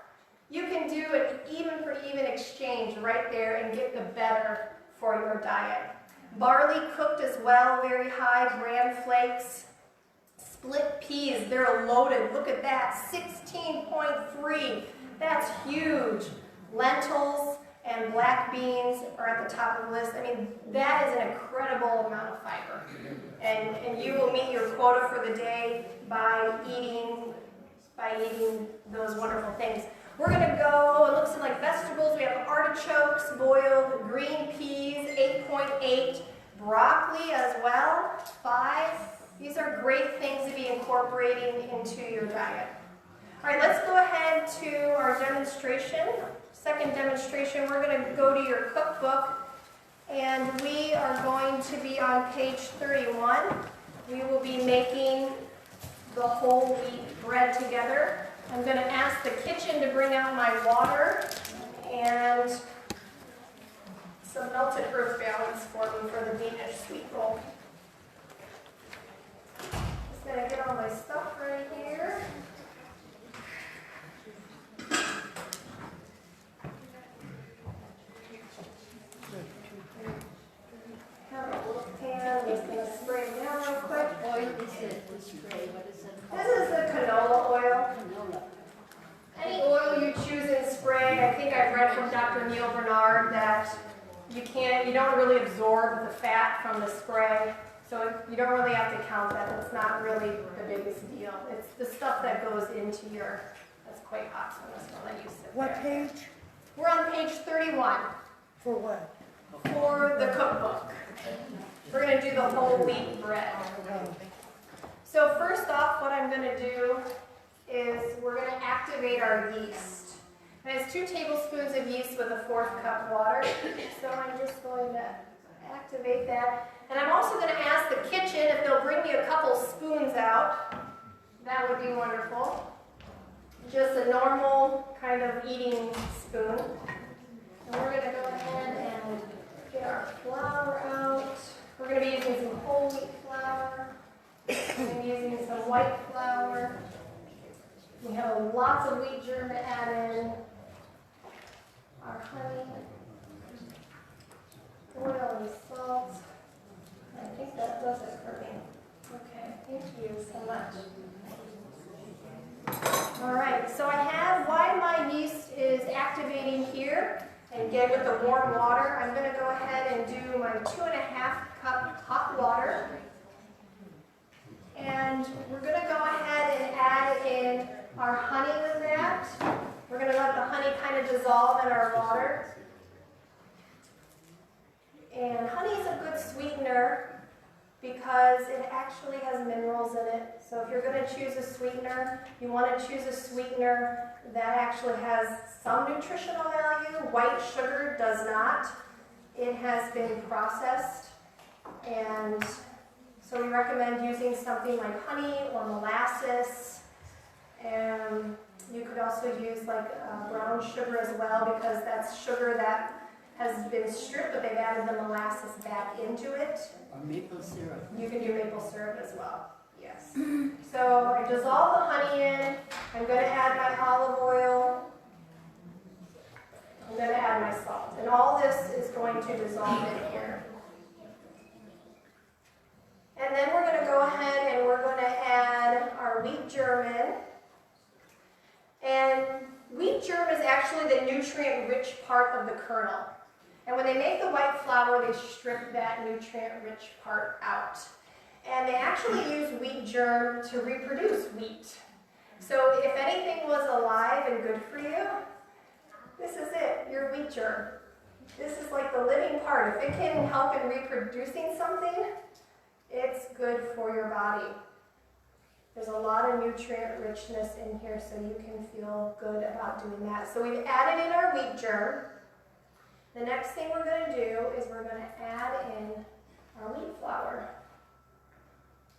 You can do an even for even exchange right there and get the better for your diet. Barley cooked as well, very high. Bran flakes. Split peas, they're loaded. Look at that, 16.3. That's huge. Lentils and black beans are at the top of the list. I mean, that is an incredible amount of fiber. And you will meet your quota for the day by eating those wonderful things. We're going to go, it looks like vegetables. We have artichokes, boiled, green peas, 8.8, broccoli as well, 5. These are great things to be incorporating into your diet. All right, let's go ahead to our demonstration. Second demonstration, we're going to go to your cookbook, and we are going to be on page 31. We will be making the whole wheat bread together. I'm going to ask the kitchen to bring out my water and some melted earth balance for me for the Danish sweet roll. Just going to get all my stuff right here. you don't really absorb the fat from the spray, so you don't really have to count that. It's not really the biggest deal. It's the stuff that goes into your, that's quite hot, so I'm just gonna let you sit What there. page? We're on page 31 For what? for the cookbook. We're gonna do the whole wheat bread. So first off, what I'm gonna do is we're gonna activate our yeast. And it's 2 tablespoons of yeast with a 1/4 cup water. So I'm just going to activate that. And I'm also going to ask the kitchen if they'll bring me a couple spoons out. That would be wonderful. Just a normal kind of eating spoon. And we're going to go ahead and get our flour out. We're going to be using some whole wheat flour. We're going to be using some white flour. We have lots of wheat germ to add in. Our honey, oil, and salt. I think that does it for me. Okay, thank you so much. All right, so I have, while my yeast is activating here, and again with the warm water, I'm going to go ahead and do my 2½ cup hot water. And we're going to go ahead and add in our honey with that. We're going to let the honey kind of dissolve in our water. And honey is a good sweetener because it actually has minerals in it. So if you're going to choose a sweetener, you want to choose a sweetener that actually has some nutritional value. White sugar does not. It has been processed. And so we recommend using something like honey or molasses. And you could also use like brown sugar as well, because that's sugar that has been stripped, but they've added the molasses back into it. Or maple syrup. You can do maple syrup as well, yes. So I dissolve the honey in. I'm going to add my olive oil. I'm going to add my salt. And all this is going to dissolve in here. And then we're going to go ahead and we're going to add our wheat germ in. And wheat germ is actually the nutrient-rich part of the kernel. And when they make the white flour, they strip that nutrient-rich part out. And they actually use wheat germ to reproduce wheat. So if anything was alive and good for you, this is it, your wheat germ. This is like the living part. If it can help in reproducing something, it's good for your body. There's a lot of nutrient richness in here, so you can feel good about doing that. So we've added in our wheat germ. The next thing we're going to do is we're going to add in our wheat flour.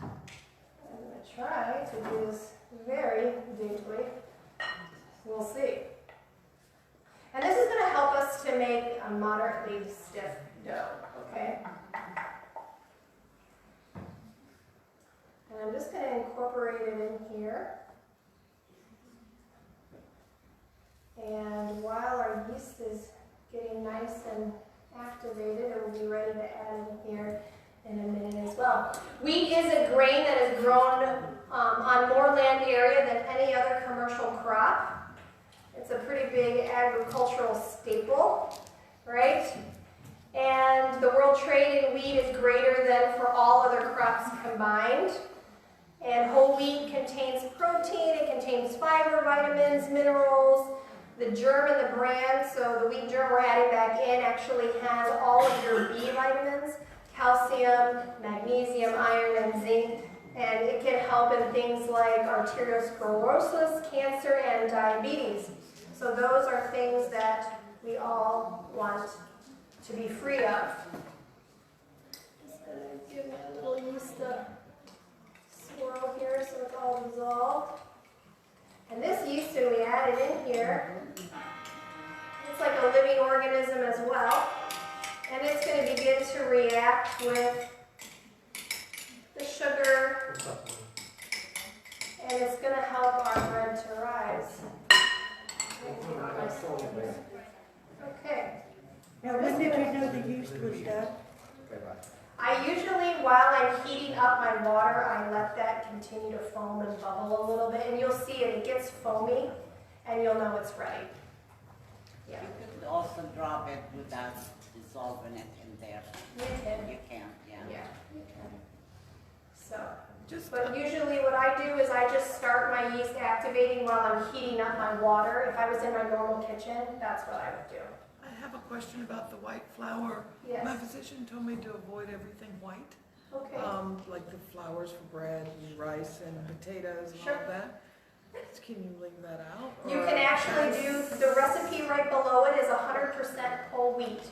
I'm going to try to do this very deeply. We'll see. And this is going to help us to make a moderately stiff dough, okay? And I'm just going to incorporate it in here. And while our yeast is getting nice and activated, it will be ready to add in here in a minute as well. Wheat is a grain that is grown on more land area than any other commercial crop. It's a pretty big agricultural staple, right? And the world trade in wheat is greater than for all other crops combined. And whole wheat contains protein, it contains fiber, vitamins, minerals. The germ in the bran, so the wheat germ we're adding back in, actually has all of your B vitamins, calcium, magnesium, iron, and zinc. And it can help in things like arteriosclerosis, cancer, and diabetes. So those are things that we all want to be free of. Just going to give my little yeast a swirl here so it's all dissolved. And this yeast we added in here, it's like a living organism as well. And it's going to begin to react with the sugar. And it's going to help our bread to rise. Okay. Now, when did you know the yeast was done? I usually, while I'm heating up my water, I let that continue to foam and bubble a little bit, and you'll see it gets foamy, and you'll know it's ready. Yeah. You could also drop it without dissolving it in there. You can. You can, yeah. Yeah, you can. So, Just, but usually what I do is I just start my yeast activating while I'm heating up my water. If I was in my normal kitchen, that's what I would do. I have a question about the white flour. Yes. My physician told me to avoid everything white, Okay. like the flours for bread and rice and potatoes and all Sure. of that. Can you leave that out? You or- can actually do, the recipe right below it is 100% whole wheat,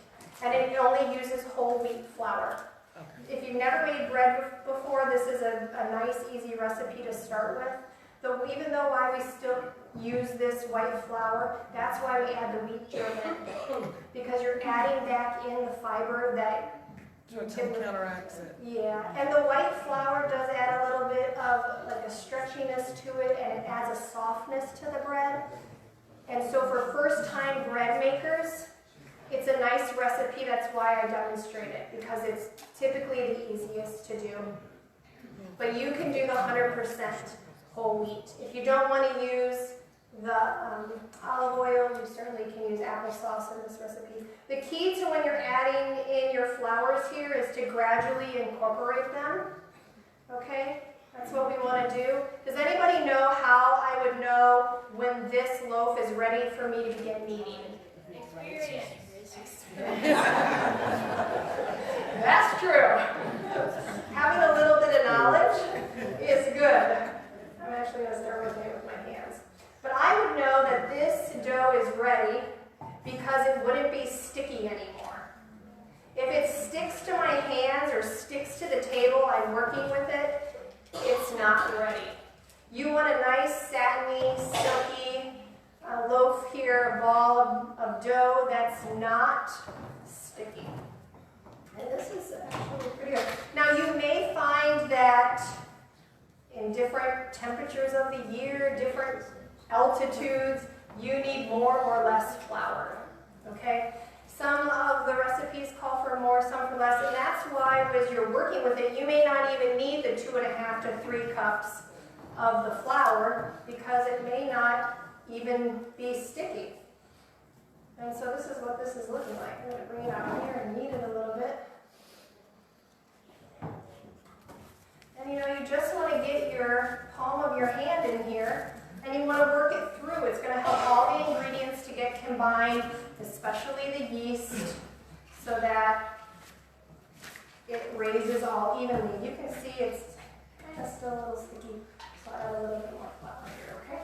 and it only uses whole wheat flour. Okay. If you've never made bread before, this is a nice, easy recipe to start with. Though, even though why we still use this white flour, that's why we add the wheat germ in, because you're adding back in the fiber that. So it counteracts it. Yeah, and the white flour does add a little bit of like a stretchiness to it, and it adds a softness to the bread. And so for first-time bread makers, it's a nice recipe. That's why I demonstrate it, because it's typically the easiest to do. But you can do the 100% whole wheat. If you don't want to use the olive oil, you certainly can use applesauce in this recipe. The key to when you're adding in your flours here is to gradually incorporate them. Okay? That's what we want to do. Does anybody know how I would know when this loaf is ready for me to begin kneading? Experience. That's true. Having a little bit of knowledge is good. I'm actually going to start with it with my hands. But I would know that this dough is ready because it wouldn't be sticky anymore. If it sticks to my hands or sticks to the table I'm working with it, it's not ready. You want a nice, satiny, silky loaf here, a ball of dough that's not sticky. And this is actually pretty good. Now you may find that in different temperatures of the year, different altitudes, you need more or less flour, okay? Some of the recipes call for more, some for less, and that's why as you're working with it, you may not even need the 2.5 to 3 cups of the flour, because it may not even be sticky. And so this is what this is looking like. I'm going to bring it out here and knead it a little bit. And you know, you just want to get your palm of your hand in here, and you want to work it through. It's going to help all the ingredients to get combined, especially the yeast, so that it raises all evenly. You can see it's kind of still a little sticky, so I'll add a little bit more flour here, okay?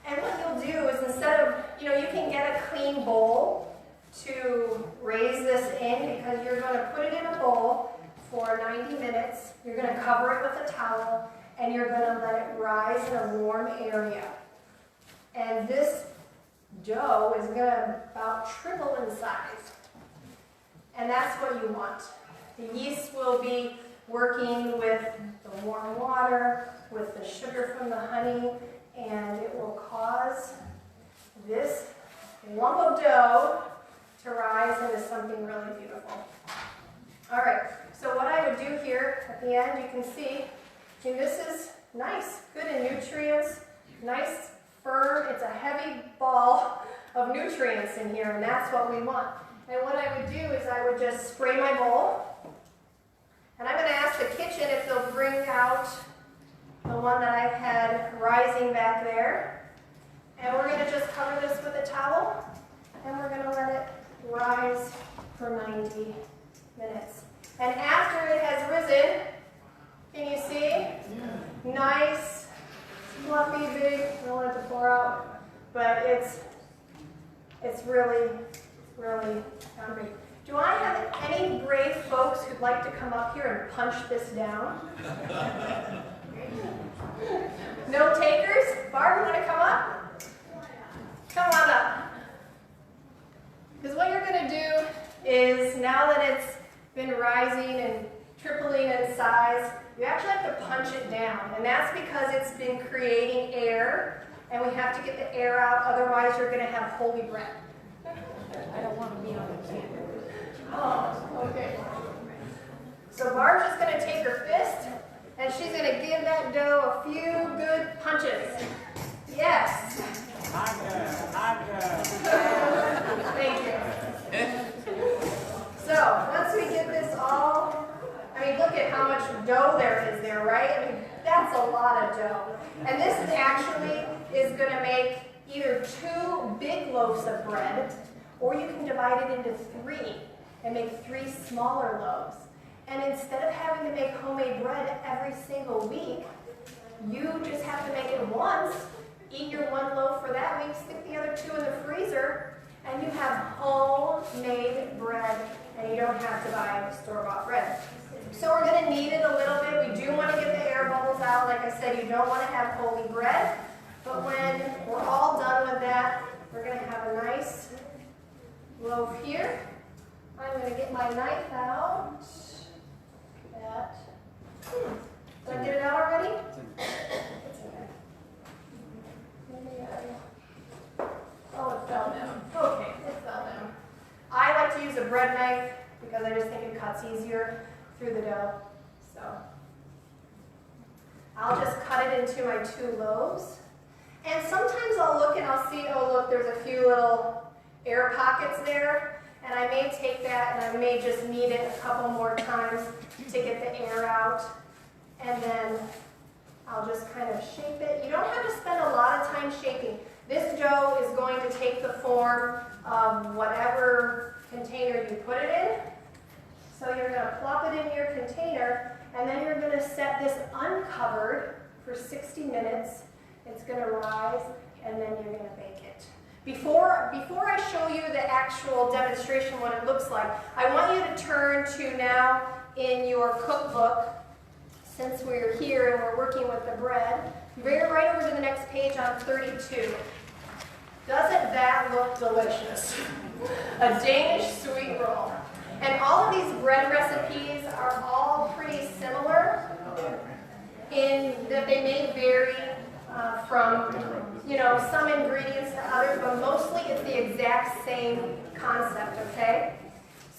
And what you'll do is, instead of, you can get a clean bowl to raise this in, because you're going to put it in a bowl for 90 minutes. You're going to cover it with a towel, and you're going to let it rise in a warm area. And this dough is going to about triple in size. And that's what you want. The yeast will be working with the warm water, with the sugar from the honey, and it will cause this lump of dough to rise into something really beautiful. All right, so what I would do here at the end, you can see, this is nice, good in nutrients, nice, firm. It's a heavy ball of nutrients in here, and that's what we want. And what I would do is I would just spray my bowl, and I'm going to ask the kitchen if they'll bring out the one that I've had rising back there. And we're going to just cover this with a towel, and we're going to let it rise for 90 minutes. And after it has risen, can you see? Nice, fluffy, big. I don't want it to pour out, but it's really, really hungry. Do I have any brave folks who'd like to come up here and punch this down? No takers? Barb, you want to come up? Come on up. Because what you're going to do is, now that it's been rising and tripling in size, you actually have to punch it down. And that's because it's been creating air, and we have to get the air out, otherwise you're going to have holy bread. I don't want to be on the camera. Oh, okay. So Barb's just going to take her fist, and she's going to give that dough a few good punches. Yes. dough. And this actually is going to make either 2 big loaves of bread, or you can divide it into 3 and make 3 smaller loaves. And instead of having to make homemade bread every single week, you just have to make it once, eat your 1 loaf for that week, stick the other 2 in the freezer, and you have homemade bread, and you don't have to buy store-bought bread. So we're going to knead it a little bit. We do want to get the air bubbles out. Like I said, you don't want to have holy bread. But when we're all done with that, we're going to have a nice loaf here. I'm going to get my knife out. Did I get it out already? It's okay. Oh, it fell down. Okay, it fell down. I like to use a bread knife because I just think it cuts easier through the dough. So I'll just cut it into my 2 loaves. And sometimes I'll look and I'll see, oh look, there's a few little air pockets there. And I may take that and I may just knead it a couple more times to get the air out. And then I'll just kind of shape it. You don't have to spend a lot of time shaping. This dough is going to take the form of whatever container you put it in. So you're going to plop it in your container, and then you're going to set this uncovered for 60 minutes. It's going to rise, and then you're going to bake it. Before I show you the actual demonstration, what it looks like, I want you to turn to now in your cookbook, since we're here and we're working with the bread, right over to the next page on 32. Doesn't that look delicious? A Danish sweet roll. And all of these bread recipes are all pretty similar in that they may vary from, some ingredients to others, but mostly it's the exact same concept, okay?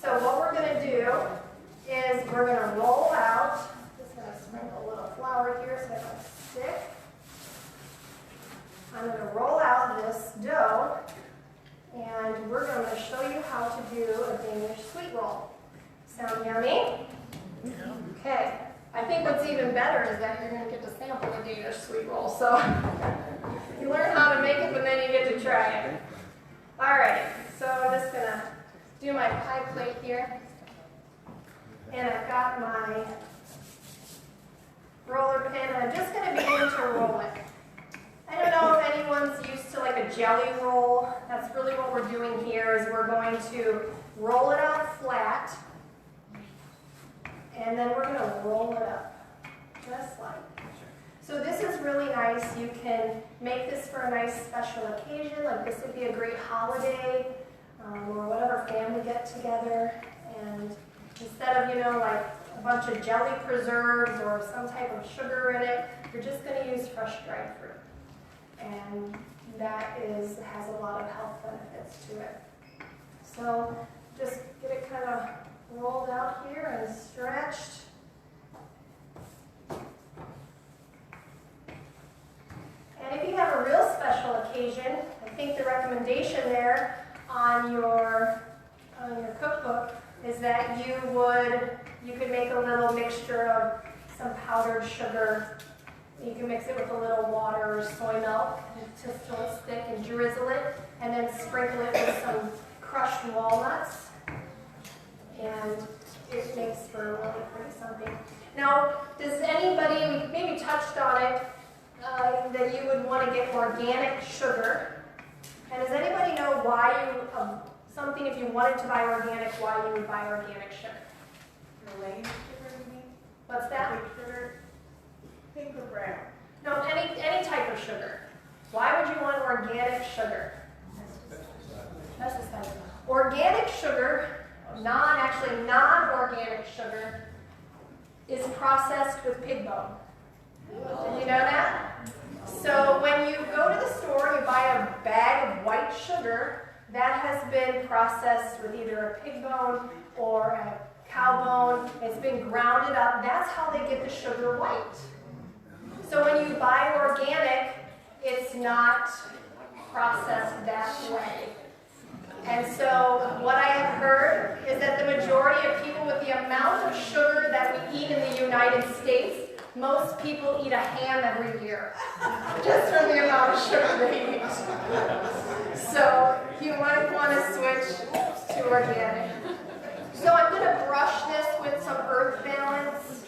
So what we're going to do is we're going to roll out, just going to sprinkle a little flour here so it doesn't stick. I'm going to roll out this dough, and we're going to show you how to do a Danish sweet roll. Sound yummy? Okay. I think what's even better is that you're going to get to sample the Danish sweet roll. So you learn how to make it, but then you get to try it. Alright, so I'm just going to do my pie plate here. And I've got my roller pin, and I'm just going to begin to roll it. I don't know if anyone's used to like a jelly roll. That's really what we're doing here is we're going to roll it out flat, and then we're going to roll it up, just like. So this is really nice. You can make this for a nice special occasion, like this would be a great holiday, or whatever family get together, and instead of, like a bunch of jelly preserves or some type of sugar in it, you're just going to use fresh dried fruit. And that has a lot of health benefits to it. So just get it kind of rolled out here and stretched. And if you have a real special occasion, I think the recommendation there on your cookbook is that you could make a little mixture of some powdered sugar. You can mix it with a little water or soy milk just till it's thick and drizzle it, and then sprinkle it with some crushed walnuts, and it makes for a really pretty something. Now, does anybody, we maybe touched on it, that you would want to get organic sugar, and does anybody know why something, if you wanted to buy organic, why you would buy organic sugar? Malay sugar, you mean? What's that? White sugar? Pink or brown? No, any type of sugar. Why would you want organic sugar? Pesticide. Organic sugar, non-organic sugar, is processed with pig bone. Did you know that? So when you go to the store, you buy a bag of white sugar that has been processed with either a pig bone or a cow bone. It's been grounded up. That's how they get the sugar white. So when you buy organic, it's not processed that way. And so what I have heard is that the majority of people with the amount of sugar that we eat in the United States, Most people eat a ham every year, just from the amount of sugar they eat. So you might want to switch to organic. So I'm going to brush this with some earth balance.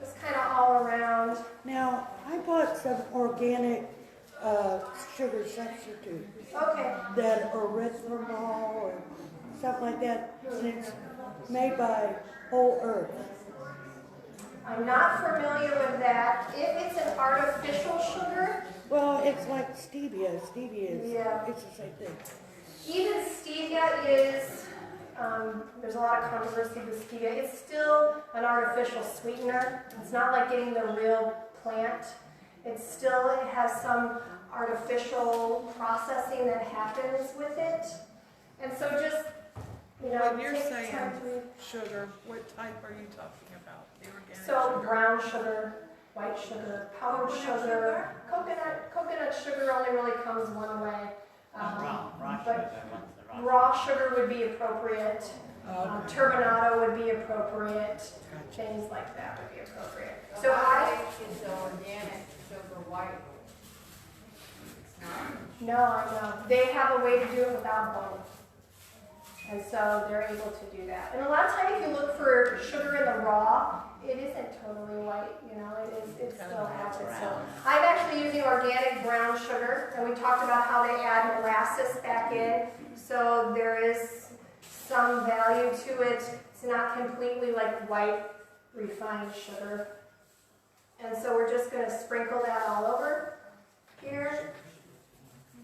Just kind of all around. Now, I bought some organic sugar substitute Okay. that erythritol or something like that, and it's made by Whole Earth. I'm not familiar with that. If it's an artificial sugar, Well, it's like stevia. Stevia is, Yeah. it's the same thing. even stevia is, there's a lot of controversy with stevia. It's still an artificial sweetener. It's not like getting the real plant. It has some artificial processing that happens with it. And so just, When you're take saying time to, sugar, what type are you talking about? The organic so sugar? brown sugar, white sugar, powdered sugar, coconut sugar only really comes one way. But raw sugar would be appropriate. Turbinado would be appropriate. Things like that would be appropriate. So Is the organic sugar white? It's not. No, I know. They have a way to do it without both. And so they're able to do that. And a lot of times if you look for sugar in the raw, it isn't totally white, it still has it. So I'm actually using organic brown sugar, and we talked about how they add molasses back in. So there is some value to it. It's not completely like white refined sugar. And so we're just going to sprinkle that all over here.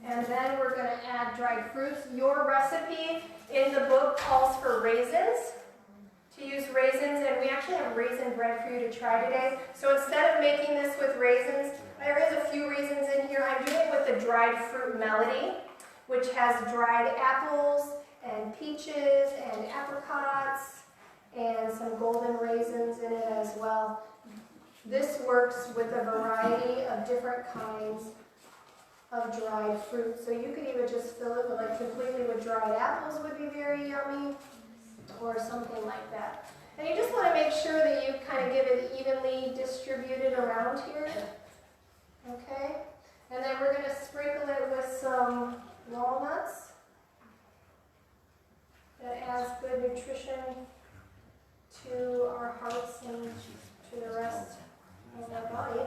And then we're going to add dried fruits. Your recipe in the book calls for raisins, to use raisins, and we actually have raisin bread for you to try today. So instead of making this with raisins, there is a few raisins in here. I'm doing it with the dried fruit melody, which has dried apples and peaches and apricots and some golden raisins in it as well. This works with a variety of different kinds of dried fruit. So you could even just fill it with completely with dried apples would be very yummy, or something like that. And you just want to make sure that you kind of give it evenly distributed around here. Okay? And then we're going to sprinkle it with some walnuts. That adds good nutrition to our hearts and to the rest of our body.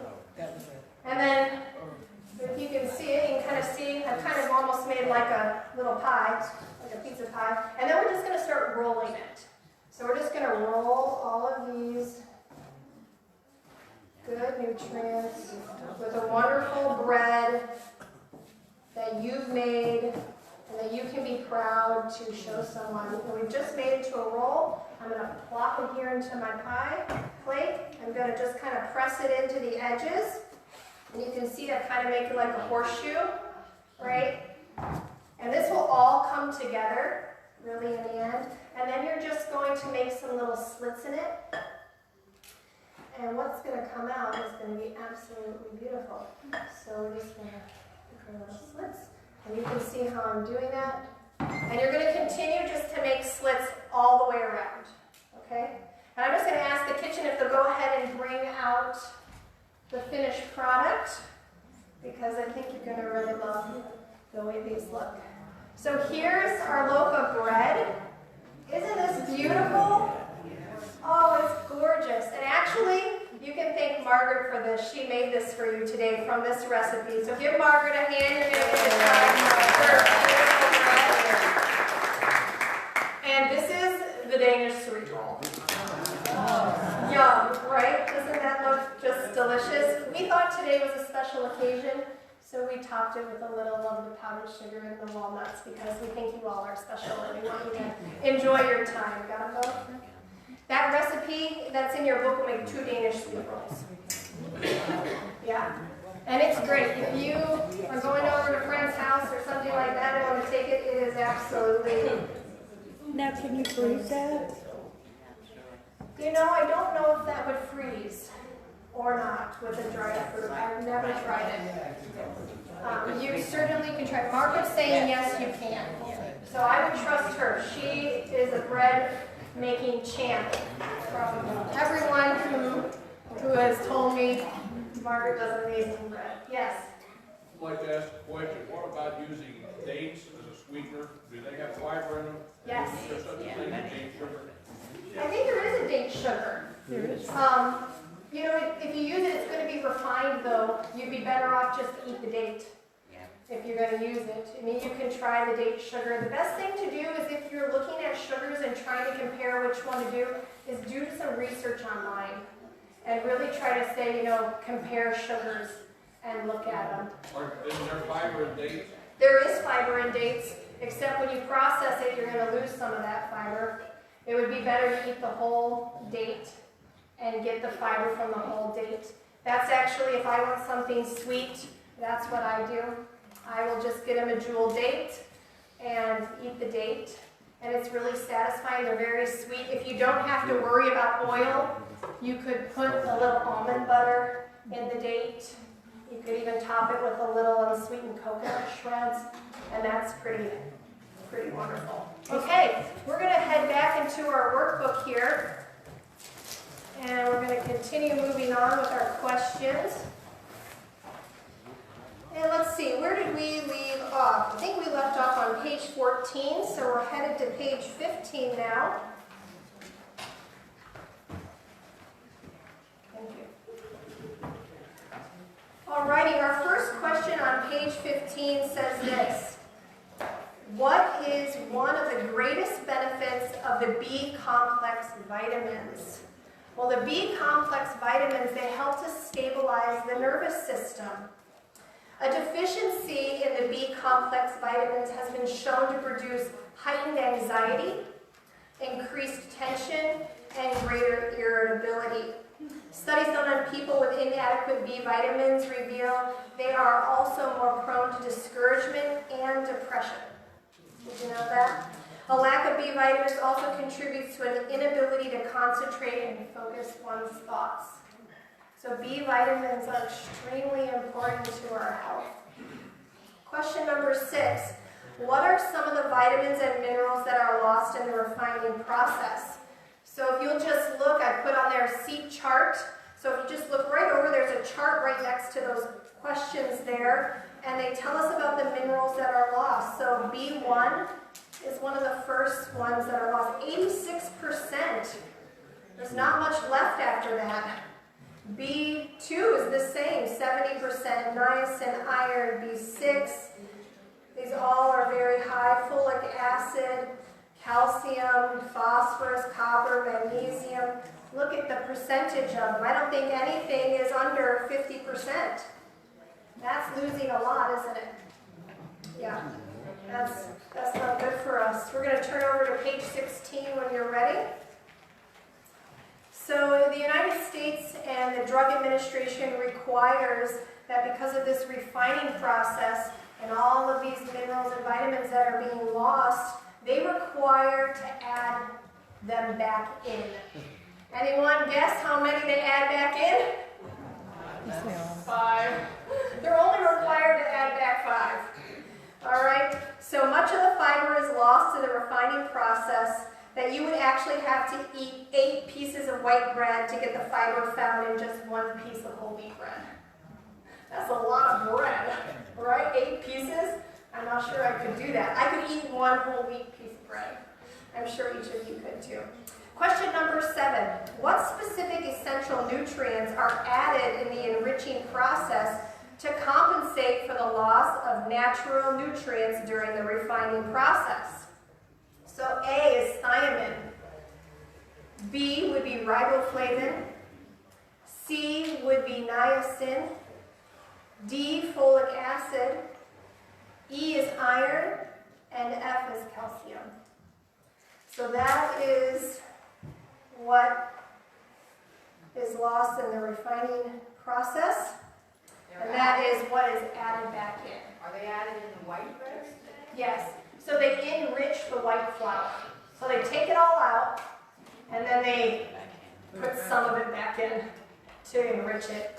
And then, if you can see it, you can kind of see, I've kind of almost made like a little pie, like a pizza pie. And then we're just going to start rolling it. So we're just going to roll all of these good nutrients with a wonderful bread that you've made and that you can be proud to show someone. And we've just made it to a roll. I'm going to plop it here into my pie plate. I'm going to just kind of press it into the edges. And you can see that kind of make it like a horseshoe, right? And this will all come together, really, in the end. And then you're just going to make some little slits in it. And what's going to come out is going to be absolutely beautiful. So we're just going to make little slits. And you can see how I'm doing that. And you're going to continue just to make slits all the way around, okay? And I'm just going to ask the kitchen if they'll go ahead and bring out the finished product, because I think you're going to really love the way these look. So here's our loaf of bread. Isn't this beautiful? Oh, it's gorgeous. And actually, you can thank Margaret for this. She made this for you today from this recipe. So give Margaret a hand. You're going to get to try her beautiful bread. And this is the Danish sweet roll. Yum, right? Doesn't that look just delicious? We thought today was a special occasion, so we topped it with a little of the powdered sugar and the walnuts because we think you all are special and we want you to enjoy your time. Got them both? That recipe that's in your book will make 2 Danish sweet rolls. Yeah. And it's great. If you are going over to a friend's house or something like that and want to take it, it is absolutely... Now, can you freeze that? I don't know if that would freeze or not with a dried fruit. I've never tried it. You certainly can try it. Margaret's saying yes, you can. So I would trust her. She is a bread making champ from everyone who has told me Margaret does amazing bread. Yes? I'd like to ask a question. What about using dates as a sweetener? Do they have fiber in them? Yes. Is there such a thing as cane sugar? I think there is a date sugar. There is. You know, if you use it, it's going to be refined though. You'd be better off just to eat the date if you're going to use it. I mean, you can try the date sugar. The best thing to do is if you're looking at sugars and trying to compare which one to do, is do some research online and really try to say, you know, compare sugars and look at them. Isn't there fiber in dates? There is fiber in dates, except when you process it, you're going to lose some of that fiber. It would be better to eat the whole date and get the fiber from the whole date. That's actually, if I want something sweet, that's what I do. I will just get them a jewel date and eat the date. And it's really satisfying. They're very sweet. If you don't have to worry about oil, you could put a little almond butter in the date. You could even top it with a little unsweetened coconut shreds, and that's pretty wonderful. Okay, we're going to head back into our workbook here, and we're going to continue moving on with our questions. And let's see, where did we leave off? I think we left off on page 14, so we're headed to page 15 now. Thank you. Alrighty, our first question on page 15 says this. What is one of the greatest benefits of the B-complex vitamins? Well, the B-complex vitamins, they help to stabilize the nervous system. A deficiency in the B-complex vitamins has been shown to produce heightened anxiety, increased tension, and greater irritability. Studies done on people with inadequate B vitamins reveal they are also more prone to discouragement and depression. Did you know that? A lack of B vitamins also contributes to an inability to concentrate and focus one's thoughts. So B vitamins are extremely important to our health. Question number 6. What are some of the vitamins and minerals that are lost in the refining process? So if you'll just look, I put on there seat chart. So if you just look right over, there's a chart right next to those questions there, and they tell us about the minerals that are lost. So B1 is one of the first ones that are lost. 86%. There's not much left after that. B2 is the same, 70%. Niacin, iron, B6. These all are very high. Folic acid, calcium, phosphorus, copper, magnesium. Look at the percentage of them. I don't think anything is under 50%. That's losing a lot, isn't it? Yeah, that's not good for us. We're going to turn over to page 16 when you're ready. So the United States and the Drug Administration requires that because of this refining process and all of these minerals and vitamins that are being lost, they require to add them back in. Anyone guess how many they add back in? 5. They're only required to add back 5. All right? So much of the fiber is lost in the refining process that you would actually have to eat 8 pieces of white bread to get the fiber found in just 1 piece of whole wheat bread. That's a lot of bread, right? 8 pieces? I'm not sure I could do that. I could eat 1 whole wheat piece of bread. I'm sure each of you could too. Question number 7. What specific essential nutrients are added in the enriching process to compensate for the loss of natural nutrients during the refining process? So A is thiamine. B would be riboflavin. C would be niacin. D, folic acid. E is iron. And F is calcium. So that is what is lost in the refining process. And that is what is added back in. Are they added in the white bread? Yes. So they enrich the white flour. So they take it all out, and then they put some of it back in to enrich it.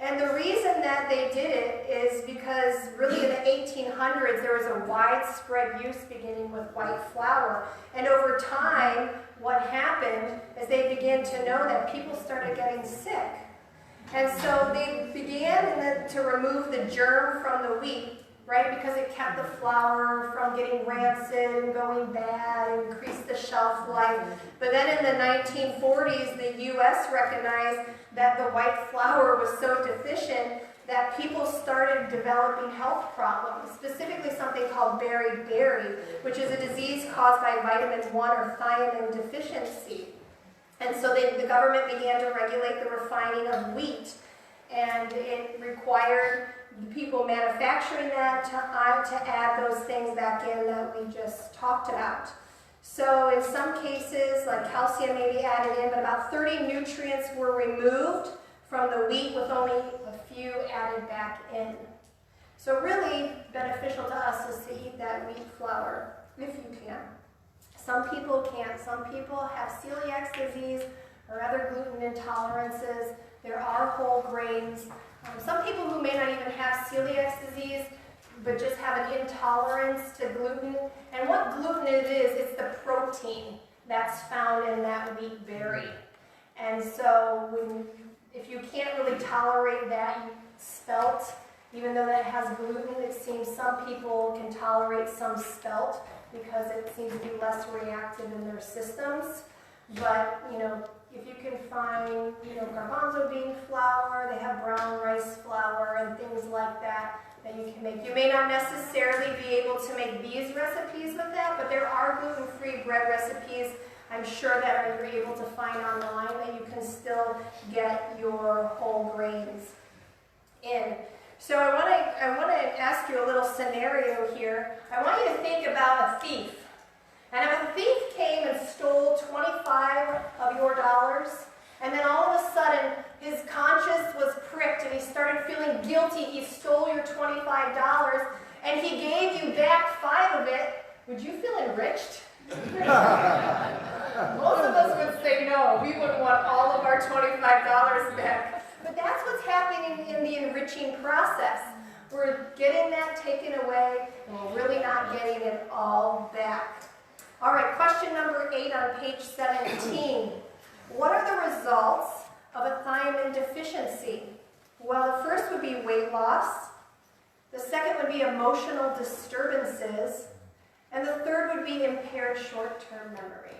And the reason that they did it is because really in the 1800s there was a widespread use beginning with white flour. And over time, what happened is they began to know that people started getting sick. And so they began to remove the germ from the wheat, right? Because it kept the flour from getting rancid and going bad, and increased the shelf life. But then in the 1940s, the U.S. recognized that the white flour was so deficient that people started developing health problems, specifically something called beriberi, which is a disease caused by vitamin 1 or thiamine deficiency. And so the government began to regulate the refining of wheat, and it required the people manufacturing that to add those things back in that we just talked about. So in some cases, like calcium may be added in, but about 30 nutrients were removed from the wheat with only a few added back in. So really beneficial to us is to eat that wheat flour, if you can. Some people can't. Some people have celiac disease or other gluten intolerances. There are whole grains. Some people who may not even have celiac disease but just have an intolerance to gluten. And what gluten it is, it's the protein that's found in that wheat berry. And so if you can't really tolerate that spelt, even though that has gluten, it seems some people can tolerate some spelt because it seems to be less reactive in their systems. But, if you can find, garbanzo bean flour, they have brown rice flour and things like that you can make. You may not necessarily be able to make these recipes with that, but there are gluten-free bread recipes, I'm sure, that you're able to find online that you can still get your whole grains in. So I want to ask you a little scenario here. I want you to think about a thief. And if a thief came and stole 25 of your dollars, and then all of a sudden his conscience was pricked and he started feeling guilty, he stole your $25, and he gave you back 5 of it, would you feel enriched? Most of us would say no, we wouldn't want all of our $25 back. But that's what's happening in the enriching process. We're getting that taken away, and we're really not getting it all back. All right, question number 8 on page 17. What are the results of a thiamine deficiency? Well, the first would be weight loss. The second would be emotional disturbances. And the third would be impaired short-term memory.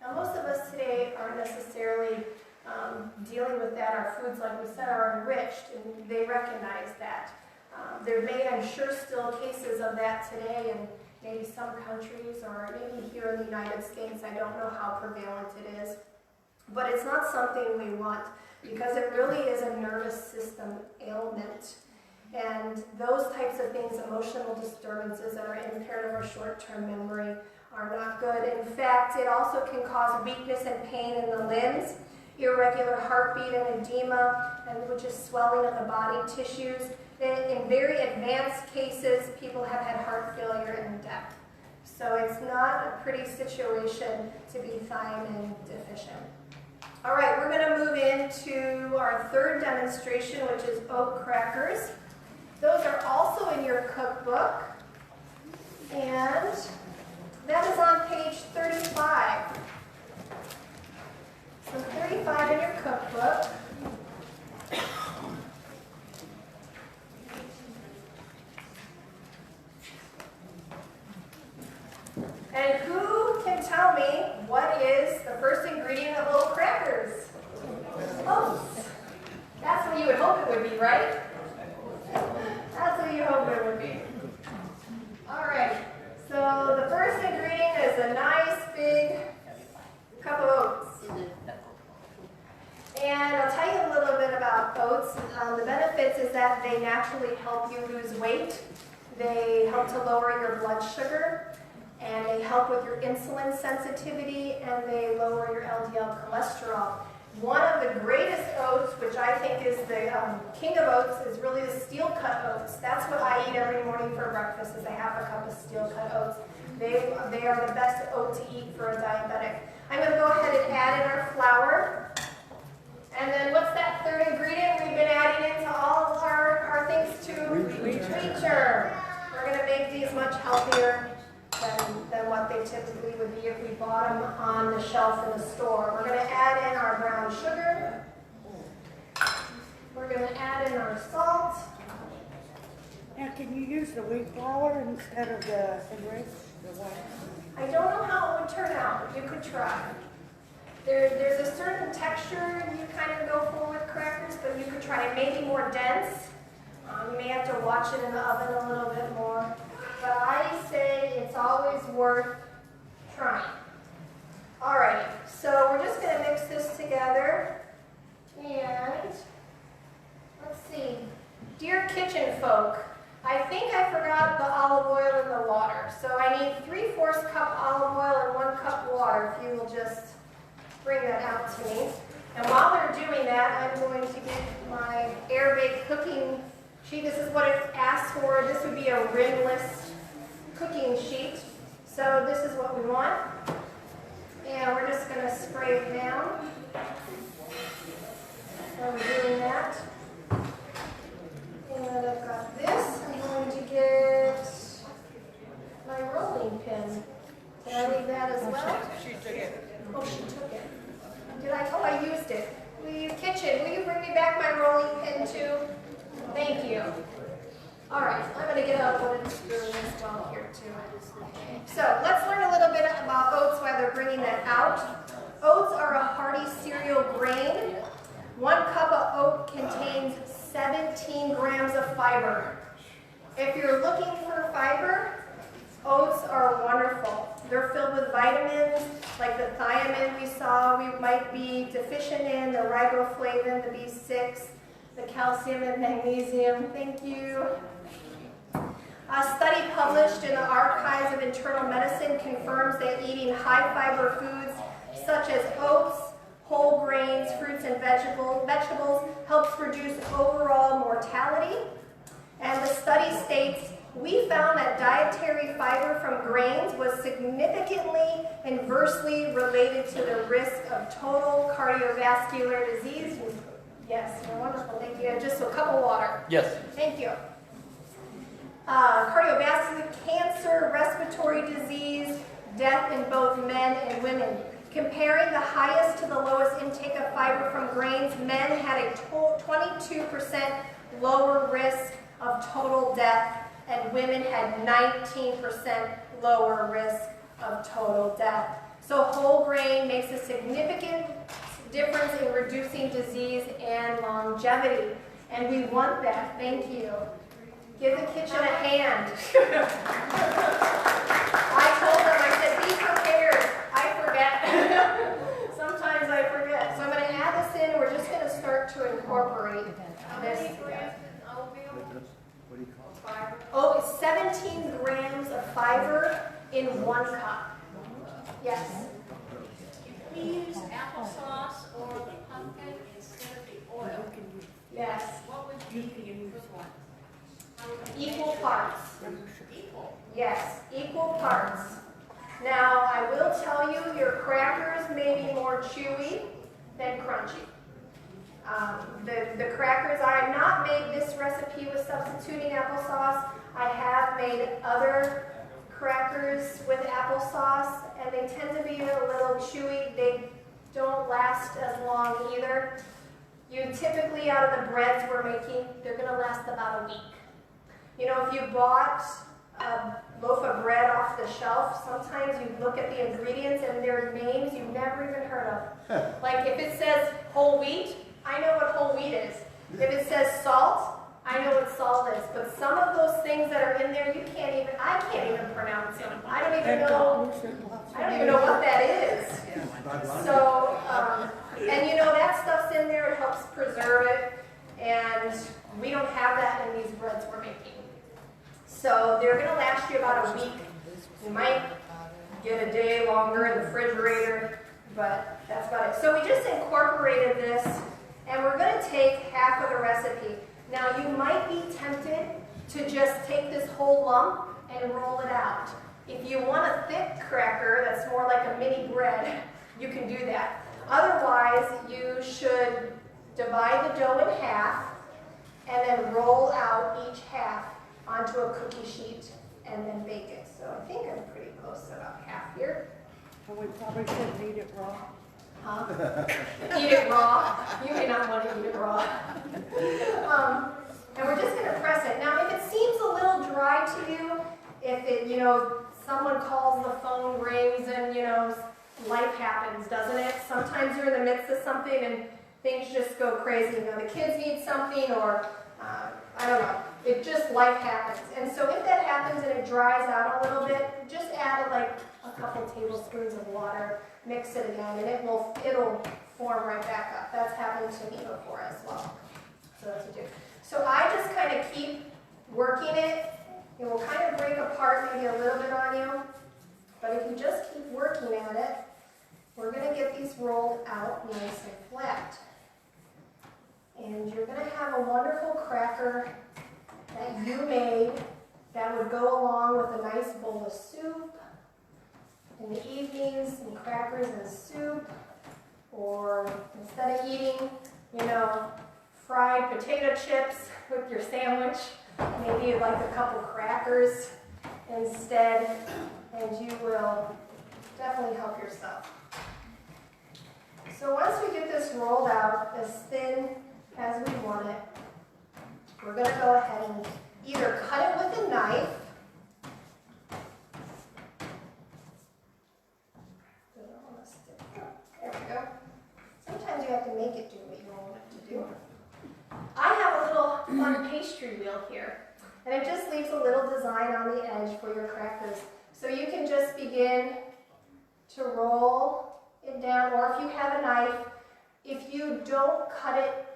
Now, most of us today aren't necessarily dealing with that. Our foods, like we said, are enriched, and they recognize that. There may, I'm sure, still cases of that today in maybe some countries, or maybe here in the United States. I don't know how prevalent it is. But it's not something we want, because it really is a nervous system ailment. And those types of things, emotional disturbances that are impaired of our short-term memory, are not good. In fact, it also can cause weakness and pain in the limbs, irregular heartbeat and edema, which is swelling of the body tissues. In very advanced cases, people have had heart failure and death. So it's not a pretty situation to be thiamine deficient. All right, we're going to move into our third demonstration, which is oat crackers. Those are also in your cookbook, and that is on page 35. So 35 in your cookbook. And who can tell me what is the first ingredient of oat crackers? Oats. That's what you would hope it would be, right? That's what you hope it would be. All right. So the first ingredient is a nice big cup of oats. And I'll tell you a little bit about oats. The benefits is that they naturally help you lose weight. They help to lower your blood sugar. And they help with your insulin sensitivity, and they lower your LDL cholesterol. One of the greatest oats, which I think is the king of oats, is really the steel-cut oats. That's what I eat every morning for breakfast, is a half a cup of steel-cut oats. They are the best oat to eat for a diabetic. I'm going to go ahead and add in our flour. And then what's that third ingredient we've been adding into all of our things too? Wheat germ. We're going to make these much healthier than what they typically would be if we bought them on the shelf in the store. We're going to add in our brown sugar. We're going to add in our salt. Now, can you use the wheat flour instead of the enriched, the white? I don't know how it would turn out, but you could try. There's a certain texture you kind of go for with crackers, but you could try it. Maybe more dense. You may have to watch it in the oven a little bit more. But I say it's always worth trying. Alrighty, so we're just going to mix this together. And let's see. Dear kitchen folk, I think I forgot the olive oil in the water. So I need 3/4 cup olive oil and 1 cup water, if you will just bring that out to me. And while they're doing that, I'm going to get my air-baked cooking sheet. This is what it asks for. This would be a rimless cooking sheet. So this is what we want. And we're just going to spray it down. So we're doing that. And I've got this. I'm going to get my rolling pin. Did I leave that as well? She took it. Oh, she took it. Did I? Oh, I used it. Kitchen, will you bring me back my rolling pin too? Thank you. All right, I'm going to get a wooden spoon as well here too. So let's learn a little bit about oats while they're bringing that out. Oats are a hearty cereal grain. 1 cup of oat contains 17 grams of fiber. If you're looking for fiber, oats are wonderful. They're filled with vitamins like the thiamine we saw we might be deficient in, the riboflavin, the B6, the calcium and magnesium. Thank you. A study published in the Archives of Internal Medicine confirms that eating high fiber foods such as oats, whole grains, fruits, and vegetables helps reduce overall mortality. And the study states, we found that dietary fiber from grains was significantly inversely related to the risk of total cardiovascular disease. Yes, you're wonderful. Thank you. And just a cup of water. Yes. Thank you. Cardiovascular, cancer, respiratory disease, death in both men and women. Comparing the highest to the lowest intake of fiber from grains, men had a 22% lower risk of total death, and women had 19% lower risk of total death. So whole grain makes a significant difference in reducing disease and longevity, and we want that. Thank you. Give the kitchen a hand. I told them, I said, be prepared. I forget. Sometimes I forget. So I'm going to add this in. We're just going to start to incorporate this. Oh, it's 17 grams of fiber in 1 cup. Yes. We use applesauce or the pumpkin instead of the oil. Yes. What would be the use one? Equal parts. Equal. Yes, equal parts. Now, I will tell you, your crackers may be more chewy than crunchy. The crackers, I have not made this recipe with substituting applesauce. I have made other crackers with applesauce, and they tend to be a little chewy. They don't last as long either. You typically, out of the breads we're making, they're going to last about a week. You know, if you bought a loaf of bread off the shelf, sometimes you look at the ingredients and there are names you've never even heard of. Like if it says whole wheat, I know what whole wheat is. If it says salt, I know what salt is. But some of those things that are in there, I can't even pronounce them. I don't even know what that is. So, and you know, that stuff's in there, it helps preserve it. And we don't have that in these breads we're making. So they're going to last you about a week. You might get a day longer in the refrigerator, but that's about it. So we just incorporated this, and we're going to take half of the recipe. Now you might be tempted to just take this whole lump and roll it out. If you want a thick cracker that's more like a mini bread, you can do that. Otherwise, you should divide the dough in half, and then roll out each half onto a cookie sheet and then bake it. So I think I'm pretty close to about half here. And we probably shouldn't eat it raw. Huh? Eat it raw. You may not want to eat it raw. And we're just going to press it. Now, if it seems a little dry to you, if it, someone calls, the phone rings, and, life happens, doesn't it? Sometimes you're in the midst of something and things just go crazy. The kids need something, or I don't know. It just, life happens. And so if that happens and it dries out a little bit, just add like a couple tablespoons of water, mix it again, and it'll form right back up. That's happened to me before as well. So that's what you do. So I just kind of keep working it. It will kind of break apart maybe a little bit on you. But if you just keep working at it, we're going to get these rolled out nice and flat. And you're going to have a wonderful cracker that you made that would go along with a nice bowl of soup in the evenings, some crackers and soup, or instead of eating, fried potato chips with your sandwich, maybe you'd like a couple crackers instead, and you will definitely help yourself. So once we get this rolled out as thin as we want it, we're going to go ahead and either cut it with a knife, there we go. Sometimes you have to make it do what you want it to do. I have a little fun pastry wheel here, and it just leaves a little design on the edge for your crackers. So you can just begin to roll it down, or if you have a knife, if you don't cut it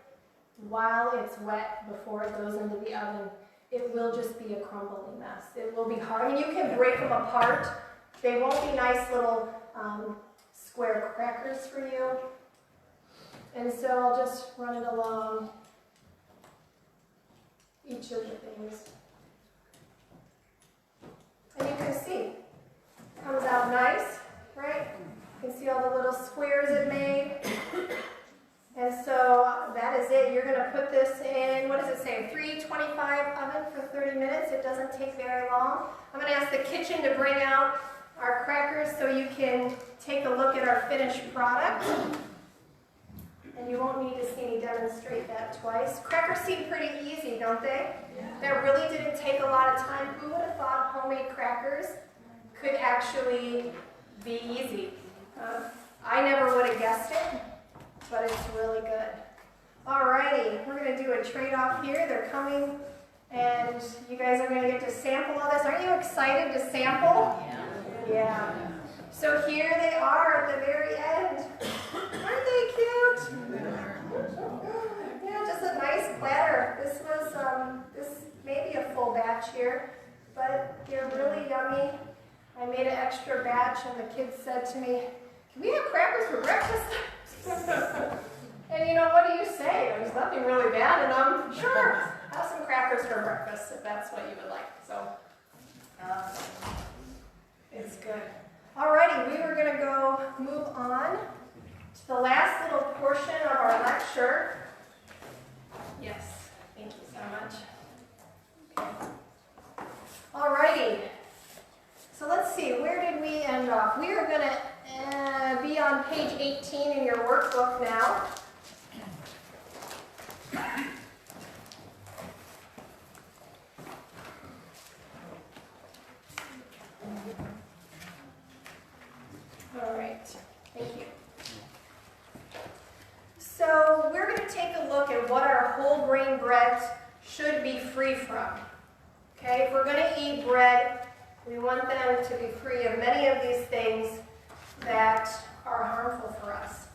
while it's wet before it goes into the oven, it will just be a crumbling mess. It will be hard. I mean, you can break them apart. They won't be nice little square crackers for you. And so I'll just run it along each of the things. And you can see, it comes out nice, right? You can see all the little squares it made. And so that is it. You're going to put this in, what does it say, 325 oven for 30 minutes. It doesn't take very long. I'm going to ask the kitchen to bring out our crackers so you can take a look at our finished product. And you won't need to see me demonstrate that twice. Crackers seem pretty easy, don't they? Yeah. That really didn't take a lot of time. Who would have thought homemade crackers could actually be easy? I never would have guessed it, but it's really good. Alrighty, we're going to do a trade-off here. They're coming, and you guys are going to get to sample all this. Aren't you excited to sample? Yeah. So here they are at the very end. Aren't they cute? Yeah, just a nice platter. This was, this may be a full batch here, but they're really yummy. I made an extra batch, and the kids said to me, "Can we have crackers for breakfast?" And what do you say? There's nothing really bad in them. Sure, have some crackers for breakfast if that's what you would like. So, it's good. Alrighty, we were going to go move on to the last little portion of our lecture. Yes, thank you so much. Okay. Alrighty, so let's see, where did we end off? We are going to be on page 18 in your workbook now. All right, thank you. So we're going to take a look at what our whole grain breads should be free from. Okay, if we're going to eat bread, we want them to be free of many of these things that are harmful for us.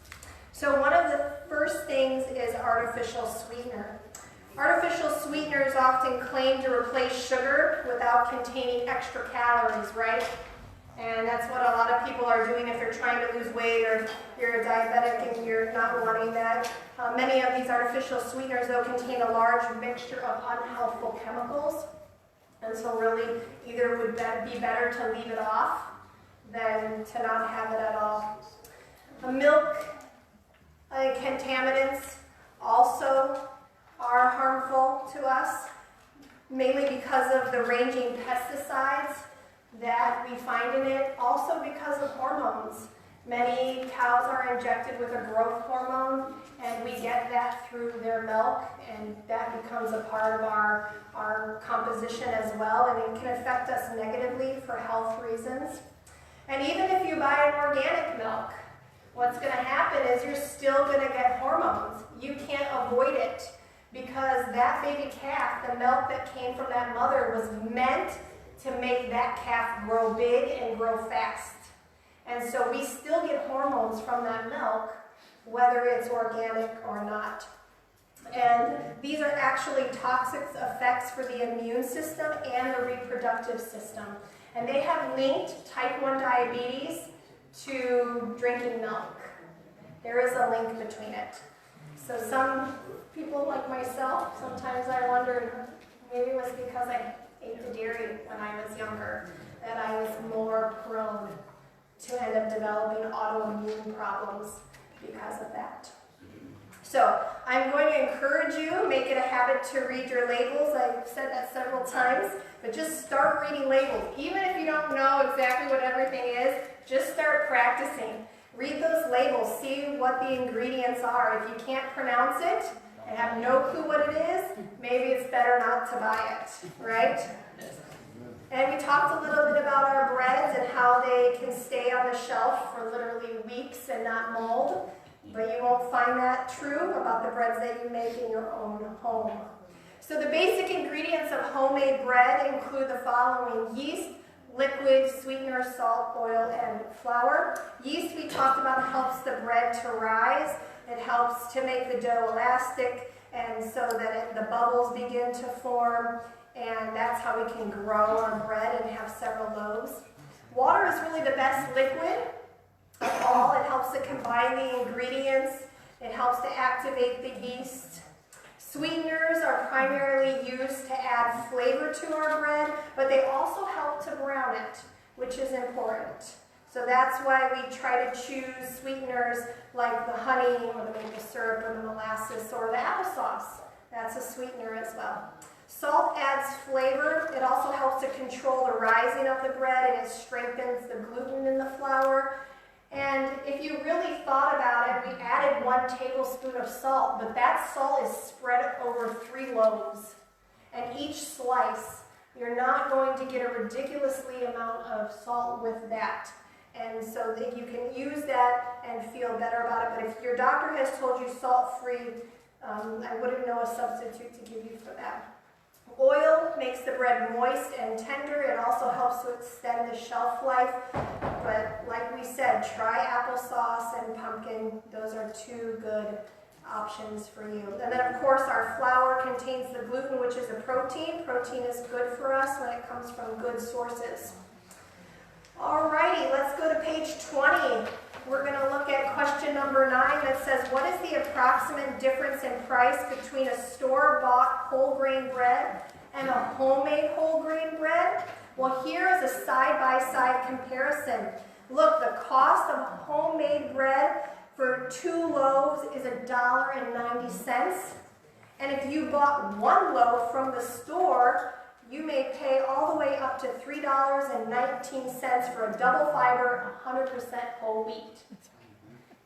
So one of the first things is artificial sweetener. Artificial sweeteners often claim to replace sugar without containing extra calories, right? And that's what a lot of people are doing if they're trying to lose weight, or you're a diabetic and you're not wanting that. Many of these artificial sweeteners, though, contain a large mixture of unhealthful chemicals. And so really, either would be better to leave it off than to not have it at all. Milk contaminants also are harmful to us, mainly because of the ranging pesticides that we find in it, also because of hormones. Many cows are injected with a growth hormone, and we get that through their milk, and that becomes a part of our composition as well, and it can affect us negatively for health reasons. And even if you buy an organic milk, what's going to happen is you're still going to get hormones. You can't avoid it, because that baby calf, the milk that came from that mother, was meant to make that calf grow big and grow fast. And so we still get hormones from that milk, whether it's organic or not. And these are actually toxic effects for the immune system and the reproductive system. And they have linked type 1 diabetes to drinking milk. There is a link between it. So some people like myself, sometimes I wondered, maybe it was because I ate the dairy when I was younger, that I was more prone to end up developing autoimmune problems because of that. So I'm going to encourage you, make it a habit to read your labels. I've said that several times, but just start reading labels. Even if you don't know exactly what everything is, just start practicing. Read those labels, see what the ingredients are. If you can't pronounce it and have no clue what it is, maybe it's better not to buy it, right? And we talked a little bit about our breads and how they can stay on the shelf for literally weeks and not mold. But you won't find that true about the breads that you make in your own home. So the basic ingredients of homemade bread include the following: yeast, liquid, sweetener, salt, oil, and flour. Yeast, we talked about, helps the bread to rise. It helps to make the dough elastic, and so that the bubbles begin to form. And that's how we can grow our bread and have several loaves. Water is really the best liquid of all. It helps to combine the ingredients. It helps to activate the yeast. Sweeteners are primarily used to add flavor to our bread, but they also help to brown it, which is important. So that's why we try to choose sweeteners like the honey or the maple syrup or the molasses or the applesauce. That's a sweetener as well. Salt adds flavor. It also helps to control the rising of the bread, and it strengthens the gluten in the flour. And if you really thought about it, we added 1 tablespoon of salt, but that salt is spread over 3 loaves. And each slice, you're not going to get a ridiculously amount of salt with that. And so that you can use that and feel better about it. But if your doctor has told you salt-free, I wouldn't know a substitute to give you for that. Oil makes the bread moist and tender. It also helps to extend the shelf life. But like we said, try applesauce and pumpkin. Those are 2 good options for you. And then of course our flour contains the gluten, which is a protein. Protein is good for us when it comes from good sources. Alrighty, let's go to page 20. We're going to look at question number 9 that says, what is the approximate difference in price between a store-bought whole grain bread and a homemade whole grain bread? Well, here is a side-by-side comparison. Look, the cost of homemade bread for 2 loaves is $1.90. And if you bought 1 loaf from the store, you may pay all the way up to $3.19 for a double fiber, 100% whole wheat.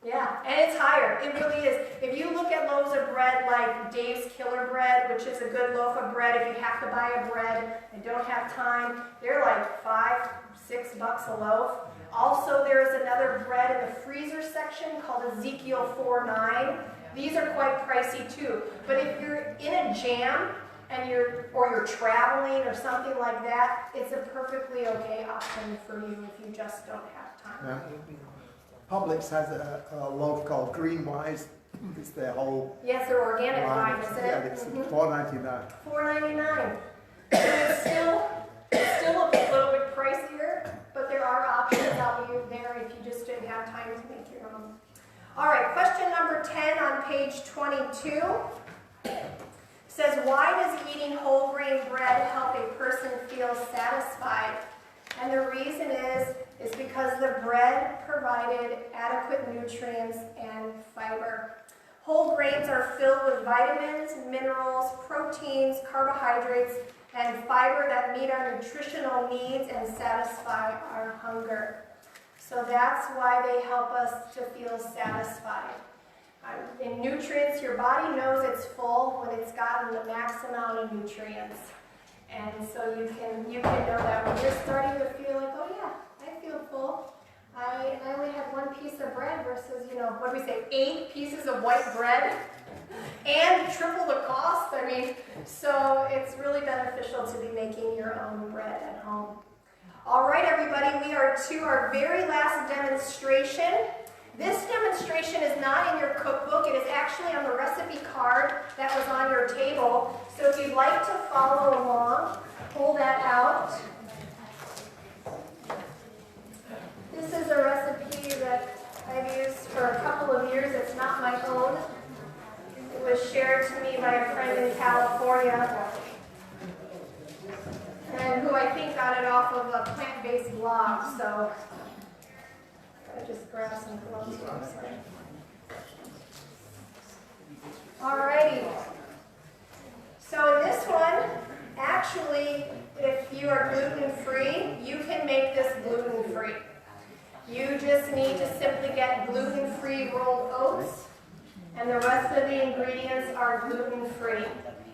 Yeah, and it's higher. It really is. If you look at loaves of bread like Dave's Killer Bread, which is a good loaf of bread if you have to buy a bread and don't have time, they're like $5, $6 a loaf. Also, there's another bread in the freezer section called Ezekiel 4.9. These are quite pricey too. But if you're in a jam, and you're traveling or something like that, it's a perfectly okay option for you if you just don't have time. Publix has a loaf called Green Wise. It's their whole Yes, they're organic line. wine, isn't it? Yeah, it's $4.99. $4.99. So it's still a little bit pricier, but there are options out there if you just didn't have time to make your own. All right, question number 10 on page 22. Says, why does eating whole grain bread help a person feel satisfied? And the reason is because the bread provided adequate nutrients and fiber. Whole grains are filled with vitamins, minerals, proteins, carbohydrates, and fiber that meet our nutritional needs and satisfy our hunger. So that's why they help us to feel satisfied. In nutrients, your body knows it's full when it's gotten the max amount of nutrients. And so you can know that when you're starting to feel like, oh yeah, I feel full. I only had one piece of bread versus, what do we say, 8 pieces of white bread and triple the cost. I mean, so it's really beneficial to be making your own bread at home. All right, everybody, we are to our very last demonstration. This demonstration is not in your cookbook. It is actually on the recipe card that was on your table. So if you'd like to follow along, pull that out. This is a recipe that I've used for a couple of years. It's not my own. It was shared to me by a friend in California, and who I think got it off of a plant-based blog. So I just grab some gloves here. I'm sorry. Alrighty. So in this one, actually, if you are gluten-free, you can make this gluten-free. You just need to simply get gluten-free rolled oats, and the rest of the ingredients are gluten-free.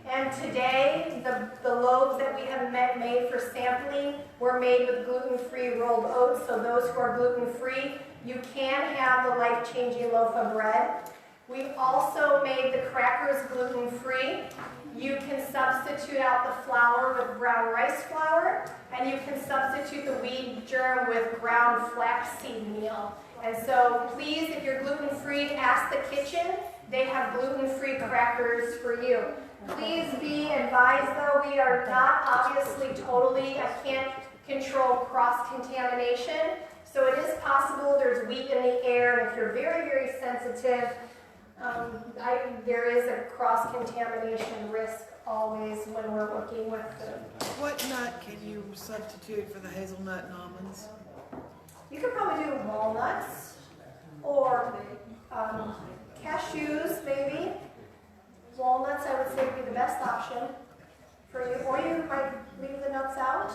And today, the loaves that we have made for sampling were made with gluten-free rolled oats, so those who are gluten-free, you can have the life-changing loaf of bread. We also made the crackers gluten-free. You can substitute out the flour with brown rice flour, and you can substitute the wheat germ with ground flaxseed meal. And so please, if you're gluten-free, ask the kitchen. They have gluten-free crackers for you. Please be advised, though, we are not obviously totally, I can't control cross-contamination. So it is possible there's wheat in the air, and if you're very, very sensitive, there is a cross-contamination risk always when we're working with them. What nut can you substitute for the hazelnut and almonds? You could probably do walnuts or cashews, maybe. Walnuts, I would say, would be the best option for you. Or you might leave the nuts out.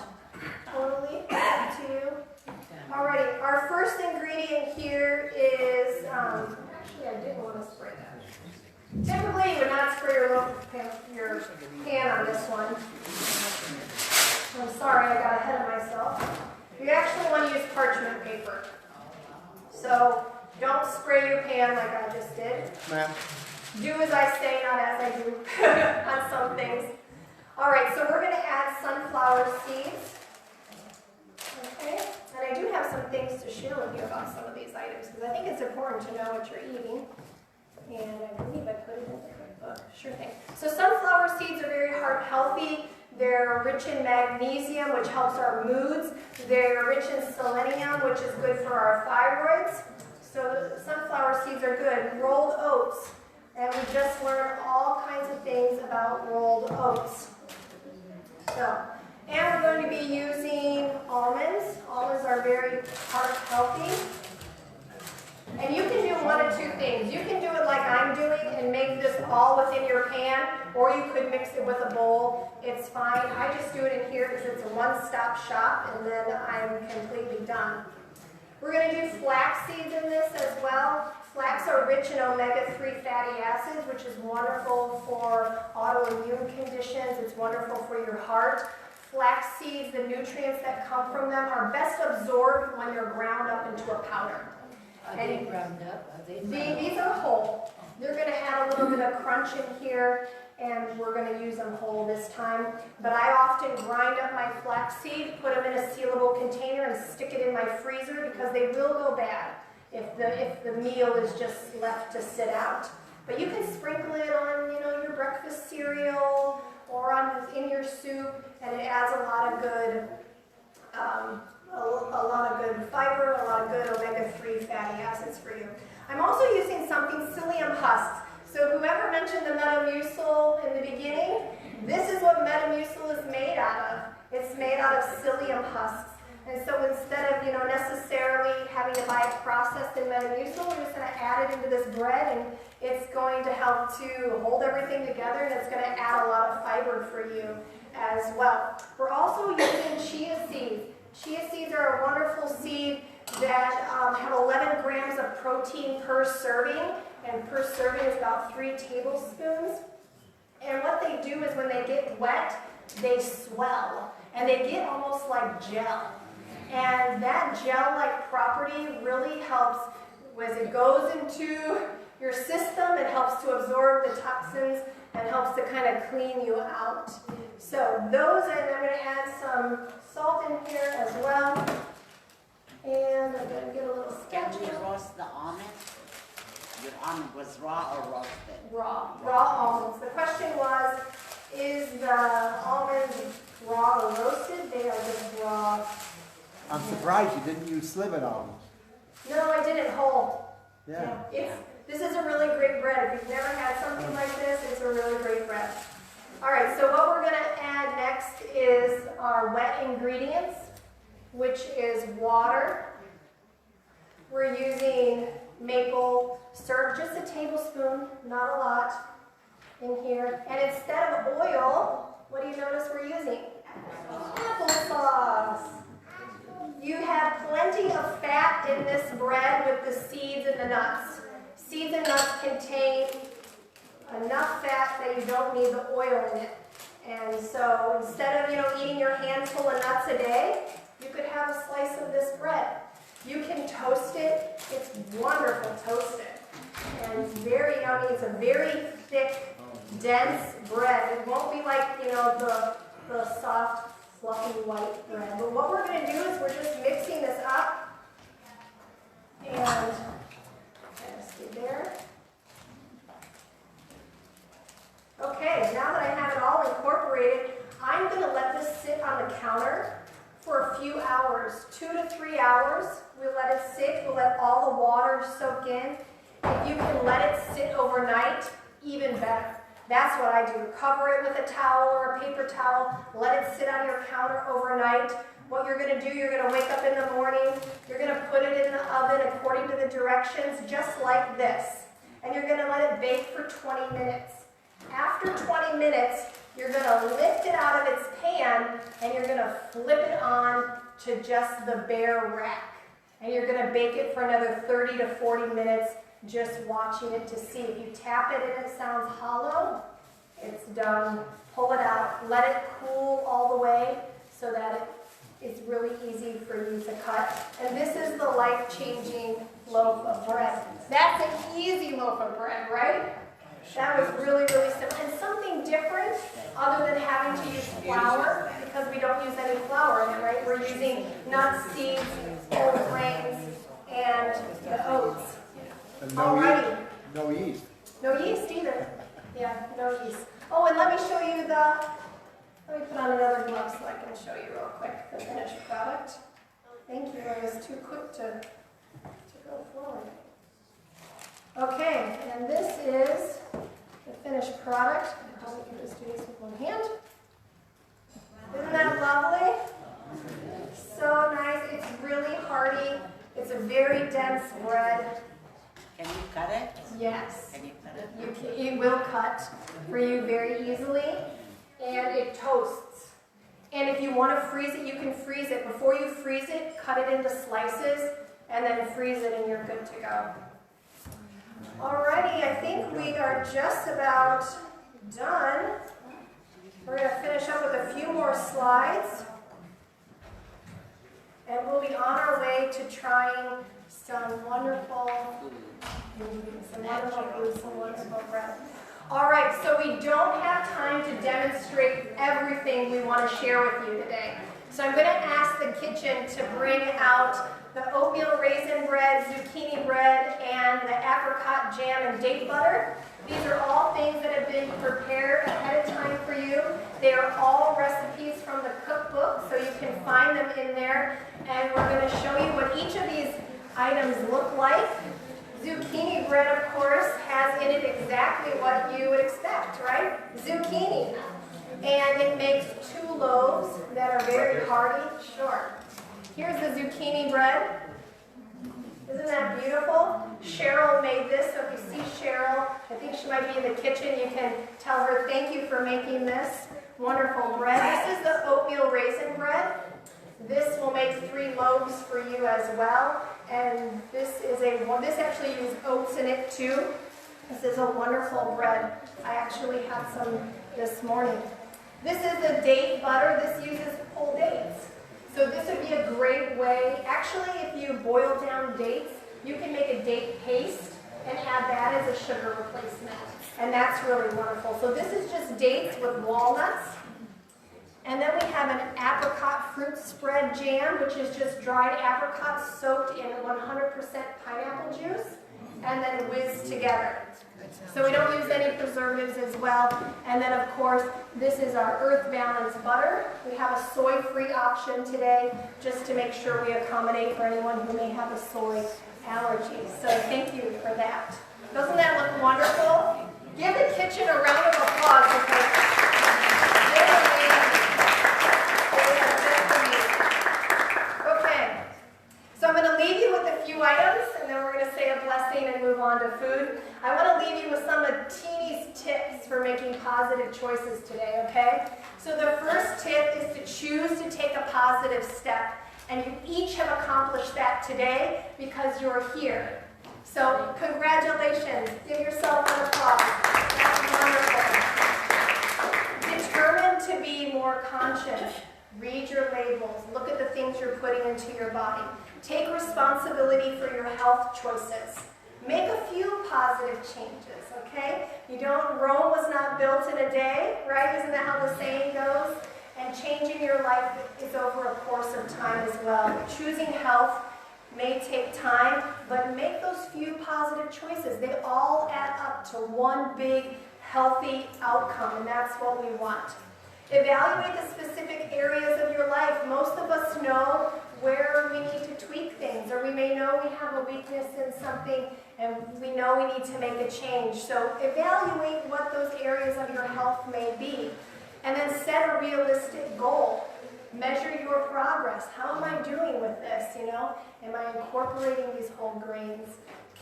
Totally up to you. Alrighty, our first ingredient here is, actually I didn't want to spray that. Typically you would not spray your pan on this one. I'm sorry, I got ahead of myself. You actually want to use parchment paper. So don't spray your pan like I just did. Ma'am. Do as I say, not as I do on some things. Alright, so we're going to add sunflower seeds. Okay, and I do have some things to share with you about some of these items because I think it's important to know what you're eating. And I believe I put it in the cookbook. Sure thing. So sunflower seeds are very heart healthy. They're rich in magnesium, which helps our moods. They're rich in selenium, which is good for our thyroids. So sunflower seeds are good. Rolled oats. And we just learned all kinds of things about rolled oats. So, and we're going to be using almonds. Almonds are very heart healthy. And you can do one of two things. You can do it like I'm doing and make this all within your pan, or you could mix it with a bowl. It's fine. I just do it in here because it's a one-stop shop, and then I'm completely done. We're going to do flax seeds in this as well. Flax are rich in omega-3 fatty acids, which is wonderful for autoimmune conditions. It's wonderful for your heart. Flax seeds, the nutrients that come from them, are best absorbed when they're ground up into a powder. Are they ground up? These are whole. They're going to add a little bit of crunch in here, and we're going to use them whole this time. But I often grind up my flaxseed, put them in a sealable container, and stick it in my freezer because they will go bad if the meal is just left to sit out. But you can sprinkle it on, your breakfast cereal or in your soup, and it adds a lot of good. A lot of good fiber, a lot of good omega-3 fatty acids for you. I'm also using something psyllium husks. So whoever mentioned the Metamucil in the beginning, this is what Metamucil is made out of. It's made out of psyllium husks. And so instead of necessarily having to buy it processed in Metamucil. We're just going to add it into this bread, and it's going to help to hold everything together, and it's going to add a lot of fiber for you as well. We're also using chia seeds. Chia seeds are a wonderful seed that have 11 grams of protein per serving, and per serving is about 3 tablespoons. And what they do is when they get wet, they swell, and they get almost like gel. And that gel-like property really helps as it goes into your system. It helps to absorb the toxins and helps to kind of clean you out. So those, and I'm going to add some salt in here as well. And I'm going to get a little Can sketch. we roast the almond? Your almond was raw or roasted? Raw almonds. The question was, is the almond raw or roasted? They are just raw. I'm surprised you didn't use slivered almonds. No, I did it whole. Yeah. This is a really great bread. If you've never had something like this, it's a really great bread. All right, so what we're going to add next is our wet ingredients, which is water. We're using maple syrup, just a tablespoon, not a lot in here. And instead of oil, what do you notice we're using? Applesauce. You have plenty of fat in this bread with the seeds and the nuts. Seeds and nuts contain enough fat that you don't need the oil in it. And so instead of eating your handful of nuts a day, you could have a slice of this bread. You can toast it. It's wonderful toasted. And it's very yummy. It's a very thick, dense bread. It won't be like, the soft, fluffy white bread. But what we're going to do is we're just mixing this up. And stay there. Okay, now that I have it all incorporated, I'm going to let this sit on the counter for a few hours, 2 to 3 hours. We'll let it sit. We'll let all the water soak in. If you can let it sit overnight, even better. That's what I do. Cover it with a towel or a paper towel. Let it sit on your counter overnight. What you're going to do, you're going to wake up in the morning. You're going to put it in the oven according to the directions, just like this. And you're going to let it bake for 20 minutes. After 20 minutes, you're going to lift it out of its pan, and you're going to flip it on to just the bare rack. And you're going to bake it for another 30 to 40 minutes, just watching it to see. If you tap it and it sounds hollow, it's done. Pull it out. Let it cool all the way so that it's really easy for you to cut. And this is the life-changing loaf of bread. That's an easy loaf of bread, right? That was really, really simple. And something different other than having to use flour, because we don't use any flour in it, right? We're using nuts, seeds, whole grains, and the oats. And Alrighty. no yeast. No yeast either. Yeah, no yeast. Oh, and let me show you let me put on another glove so I can show you real quick the finished product. Thank you, I was too quick to go forward. Okay, and this is the finished product. I probably can just do this with one hand. Isn't that lovely? So nice. It's really hearty. It's a very dense bread. Can you cut it? Yes. Can you cut it? It will cut for you very easily, and it toasts. And if you want to freeze it, you can freeze it. Before you freeze it, cut it into slices, and then freeze it, and you're good to go. Alrighty, I think we are just about done. We're going to finish up with a few more slides. And we'll be on our way to trying some wonderful food, some wonderful bread. Alright, so we don't have time to demonstrate everything we want to share with you today. So I'm going to ask the kitchen to bring out the oatmeal raisin bread, zucchini bread, and the apricot jam and date butter. These are all things that have been prepared ahead of time for you. They are all recipes from the cookbook, so you can find them in there. And we're going to show you what each of these items look like. Zucchini bread, of course, has in it exactly what you would expect, right? Zucchini. And it makes 2 loaves that are very hearty. Sure. Here's the zucchini bread. Isn't that beautiful? Cheryl made this, so if you see Cheryl, I think she might be in the kitchen, you can tell her thank you for making this wonderful bread. This is the oatmeal raisin bread. This will make 3 loaves for you as well. And this actually uses oats in it too. This is a wonderful bread. I actually had some this morning. This is the date butter. This uses whole dates. So this would be a great way. Actually, if you boil down dates, you can make a date paste and add that as a sugar replacement. And that's really wonderful. So this is just dates with walnuts. And then we have an apricot fruit spread jam, which is just dried apricots soaked in 100% pineapple juice and then whizzed together. So we don't use any preservatives as well. And then, of course, this is our Earth Balance butter. We have a soy-free option today just to make sure we accommodate for anyone who may have a soy allergy. So thank you for that. Doesn't that look wonderful? Give the kitchen a round of applause because they're amazing. Okay, so I'm going to leave you with a few items, and then we're going to say a blessing and move on to food. I want to leave you with some of Teeny's tips for making positive choices today, okay? So the first tip is to choose to take a positive step, and you each have accomplished that today because you're here. So congratulations. Give yourself an applause. That's wonderful. Determined to be more conscious. Read your labels. Look at the things you're putting into your body. Take responsibility for your health choices. Make a few positive changes, okay? Rome was not built in a day, right? Isn't that how the saying goes? And changing your life is over a course of time as well. Choosing health may take time, but make those few positive choices. They all add up to one big, healthy outcome, and that's what we want. Evaluate the specific areas of your life. Most of us know where we need to tweak things, or we may know we have a weakness in something and we know we need to make a change. So evaluate what those areas of your health may be, and then set a realistic goal. Measure your progress. How am I doing with this? Am I incorporating these whole grains?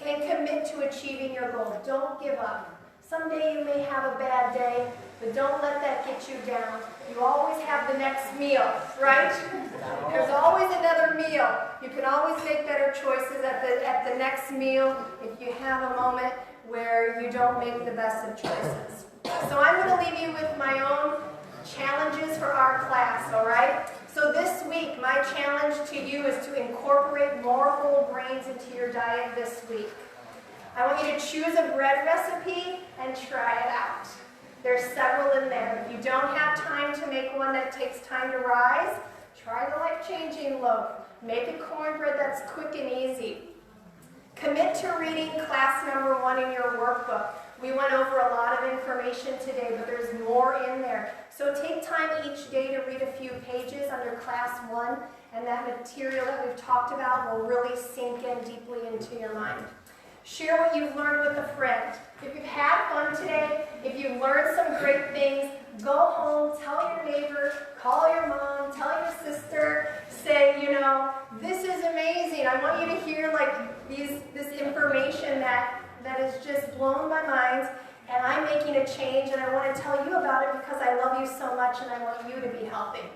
Can commit to achieving your goal. Don't give up. Someday you may have a bad day, but don't let that get you down. You always have the next meal, right? There's always another meal. You can always make better choices at the next meal if you have a moment where you don't make the best of choices. So I'm going to leave you with my own challenges for our class, all right? So this week, my challenge to you is to incorporate more whole grains into your diet this week. I want you to choose a bread recipe and try it out. There's several in there. If you don't have time to make one that takes time to rise, try the life-changing loaf. Make a cornbread that's quick and easy. Commit to reading class number 1 in your workbook. We went over a lot of information today, but there's more in there. So take time each day to read a few pages under class 1, and that material that we've talked about will really sink in deeply into your mind. Share what you've learned with a friend. If you've had fun today, if you've learned some great things, go home, tell your neighbor, call your mom, tell your sister, say, this is amazing. I want you to hear this information that has just blown my mind, and I'm making a change, and I want to tell you about it because I love you so much and I want you to be healthy.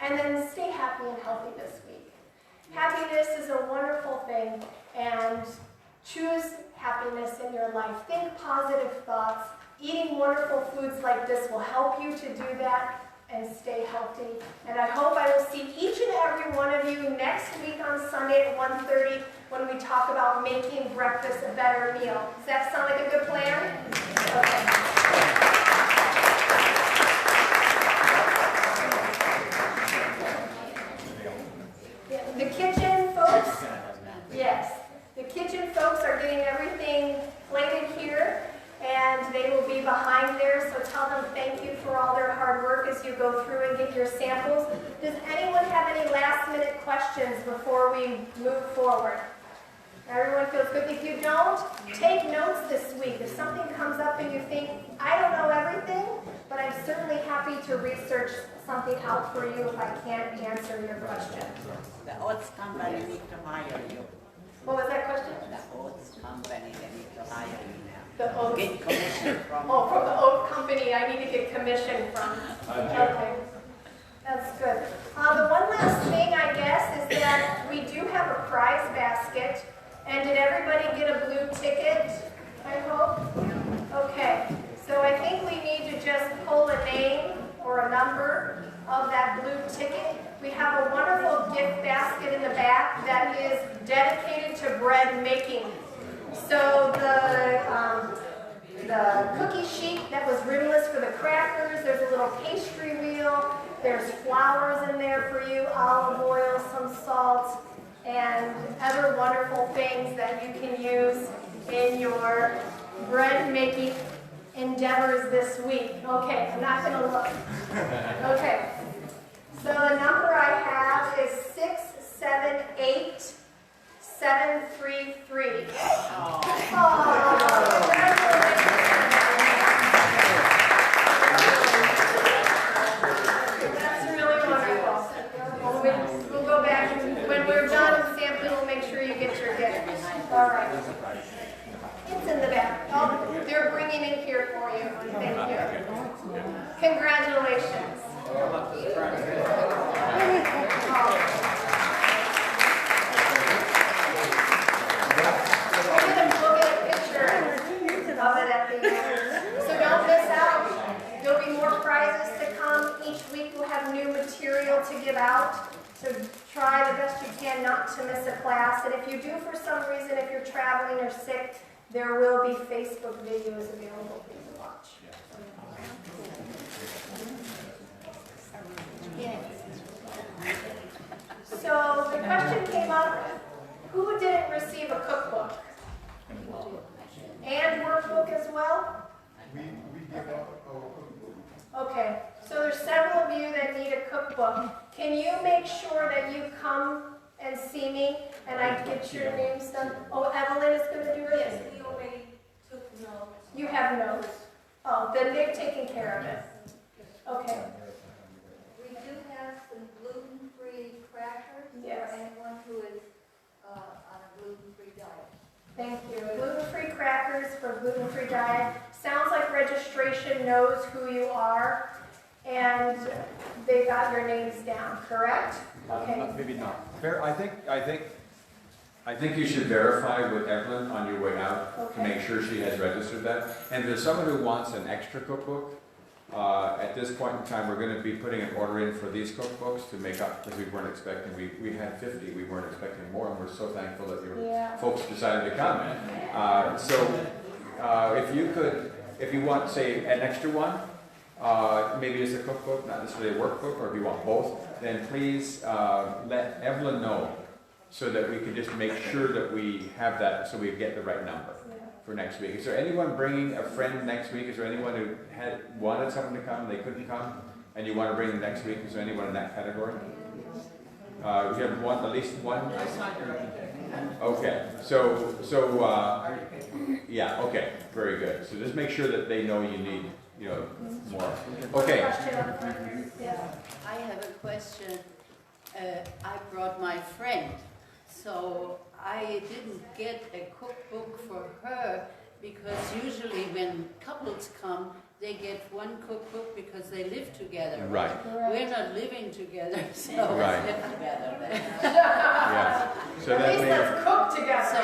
And then stay happy and healthy this week. Happiness is a wonderful thing, and choose happiness in your life. Think positive thoughts. Eating wonderful foods like this will help you to do that and stay healthy. And I hope I will see each and every one of you next week on Sunday at 1:30 when we talk about making breakfast a better meal. Does that sound like a good plan? Okay. Yeah, the kitchen folks, yes. The kitchen folks are getting everything plated here, and they will be behind there, so tell them thank you for all their hard work as you go through and get your samples. Does anyone have any last-minute questions before we move forward? Everyone feels good. If you don't, take notes this week. If something comes up and you think, I don't know everything, but I'm certainly happy to research something out for you if I can't answer your question. The oats company need to hire you. What was that question? The oats company, they need to hire you now. The oats. Get commission from. Oh, from the oat company, I need to get commission from. Okay, that's good. The one last thing, I guess, is that we do have a prize basket. And did everybody get a blue ticket, I hope? Okay, so I think we need to just pull a name or a number of that blue ticket. We have a wonderful gift basket in the back that is dedicated to bread making. So the cookie sheet that was rimless for the crackers, there's a little pastry wheel, there's flowers in there for you, olive oil, some salt, and other wonderful things that you can use in your bread making endeavors this week. Okay, I'm not going to look. Okay, so the number I have is 678 733. That's really wonderful. We'll go back and when we're done with sampling, we'll make sure you get your gift. All right. It's in the back. Oh, they're bringing it here for you. Thank you. Congratulations. We'll get a picture of it at the end. So don't miss out. There'll be more prizes to come. Each week we'll have new material to give out. So try the best you can not to miss a class. And if you do, for some reason, if you're traveling or sick, there will be Facebook videos available for you to watch. So the question came up, who didn't receive a cookbook? And workbook as well? We give out our cookbook. Okay, so there's several of you that need a cookbook. Can you make sure that you come and see me and I get your names done? Oh, Evelyn is going to do it? Yes, we already took notes. You have notes? Oh, then they've taken care of it. Okay. We do have some gluten-free crackers Yes. for anyone who is on a gluten-free diet. Thank you. Gluten-free crackers for gluten-free diet. Sounds like registration knows who you are, and they got your names down, correct? Okay. Maybe not. I think you should verify with Evelyn on your way out to Okay. make sure she has registered that. And if there's someone who wants an extra cookbook, at this point in time, we're going to be putting an order in for these cookbooks to make up, because we weren't expecting, we had 50, we weren't expecting more, and we're so thankful that your folks decided to come. If you want, say, an extra one, maybe it's a cookbook, not necessarily a workbook, or if you want both, then please let Evelyn know so that we can just make sure that we have that, so we get the right number for next week. Is there anyone bringing a friend next week? Is there anyone who wanted someone to come and they couldn't come, and you want to bring them next week? Is there anyone in that category? We have at least one? Okay, yeah, okay, very good. So just make sure that they know you need, more. Okay. I have a question. I brought my friend, so I didn't get a cookbook for her because usually when couples come, they get one cookbook because they live together. Right. We're not living together, so Right. we live together then. Yeah. So At that least may. let's cook together. So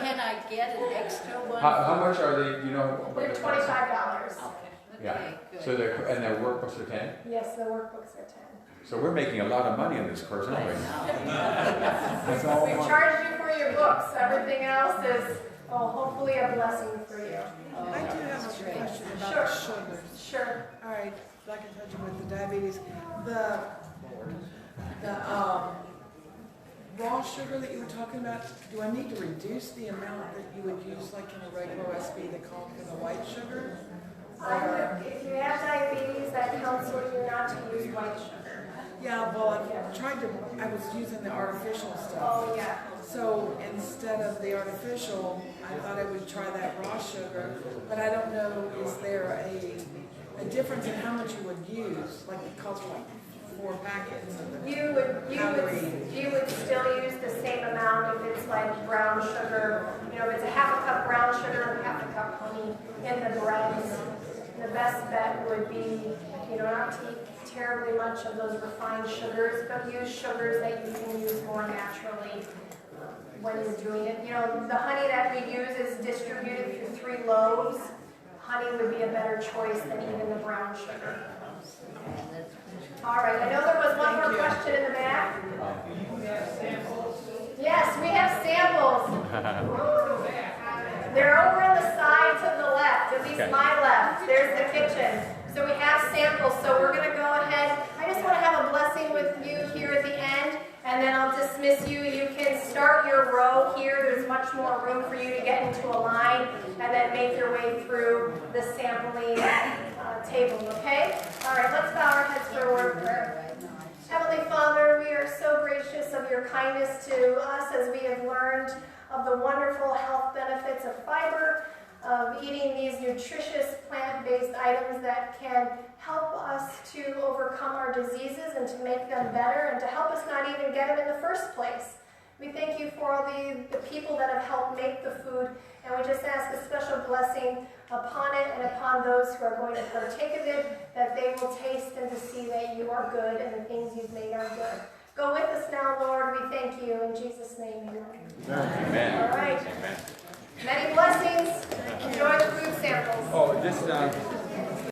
can I get an extra one? How much are they? Do you know? They're $25. Yeah. Okay, good. So and their workbooks are 10. Yes, the workbooks are 10. So we're making a lot of money on this course, aren't we? That's all We charged you for your books. Everything else is, hopefully a blessing for you. I do have a question about Sure. sugars. Sure. All right, like I told you with the diabetes, the raw sugar that you were talking about, do I need to reduce the amount that you would use like in a regular recipe they call for the white sugar? If you have diabetes, I counsel you not to use white sugar. Yeah, well, I was using the artificial stuff. Oh, yeah. So instead of the artificial, I thought I would try that raw sugar, but I don't know, is there a difference in how much you would use? Like it costs like 4 packets of the You would still use the same amount if it's like brown sugar. You know, if it's a half a cup brown sugar and half a cup honey in the breads, the best bet would be, you know, not to eat terribly much of those refined sugars, but use sugars that you can use more naturally when you're doing it. You know, the honey that we use is distributed through 3 loaves. Honey would be a better choice than even the brown sugar. All right, I know there was one more question in the back. Yes, we have samples. They're over on the side to the left, at least my left. There's the kitchen. So we have samples, so we're going to go ahead. I just want to have a blessing with you here at the end, and then I'll dismiss you. You can start your row here. There's much more room for you to get into a line, and then make your way through the sampling table, okay? All right, let's bow our heads for a word of prayer. Heavenly Father, we are so gracious of your kindness to us as we have learned of the wonderful health benefits of fiber, of eating these nutritious plant-based items that can help us to overcome our diseases and to make them better and to help us not even get them in the first place. We thank you for all the people that have helped make the food, and we just ask a special blessing upon it and upon those who are going to partake of it, that they will taste and to see that you are good and the things you've made are good. Go with us now, Lord. We thank you. In Jesus' name, amen. Amen. All right. Amen. Many blessings. Enjoy the food samples. Oh, just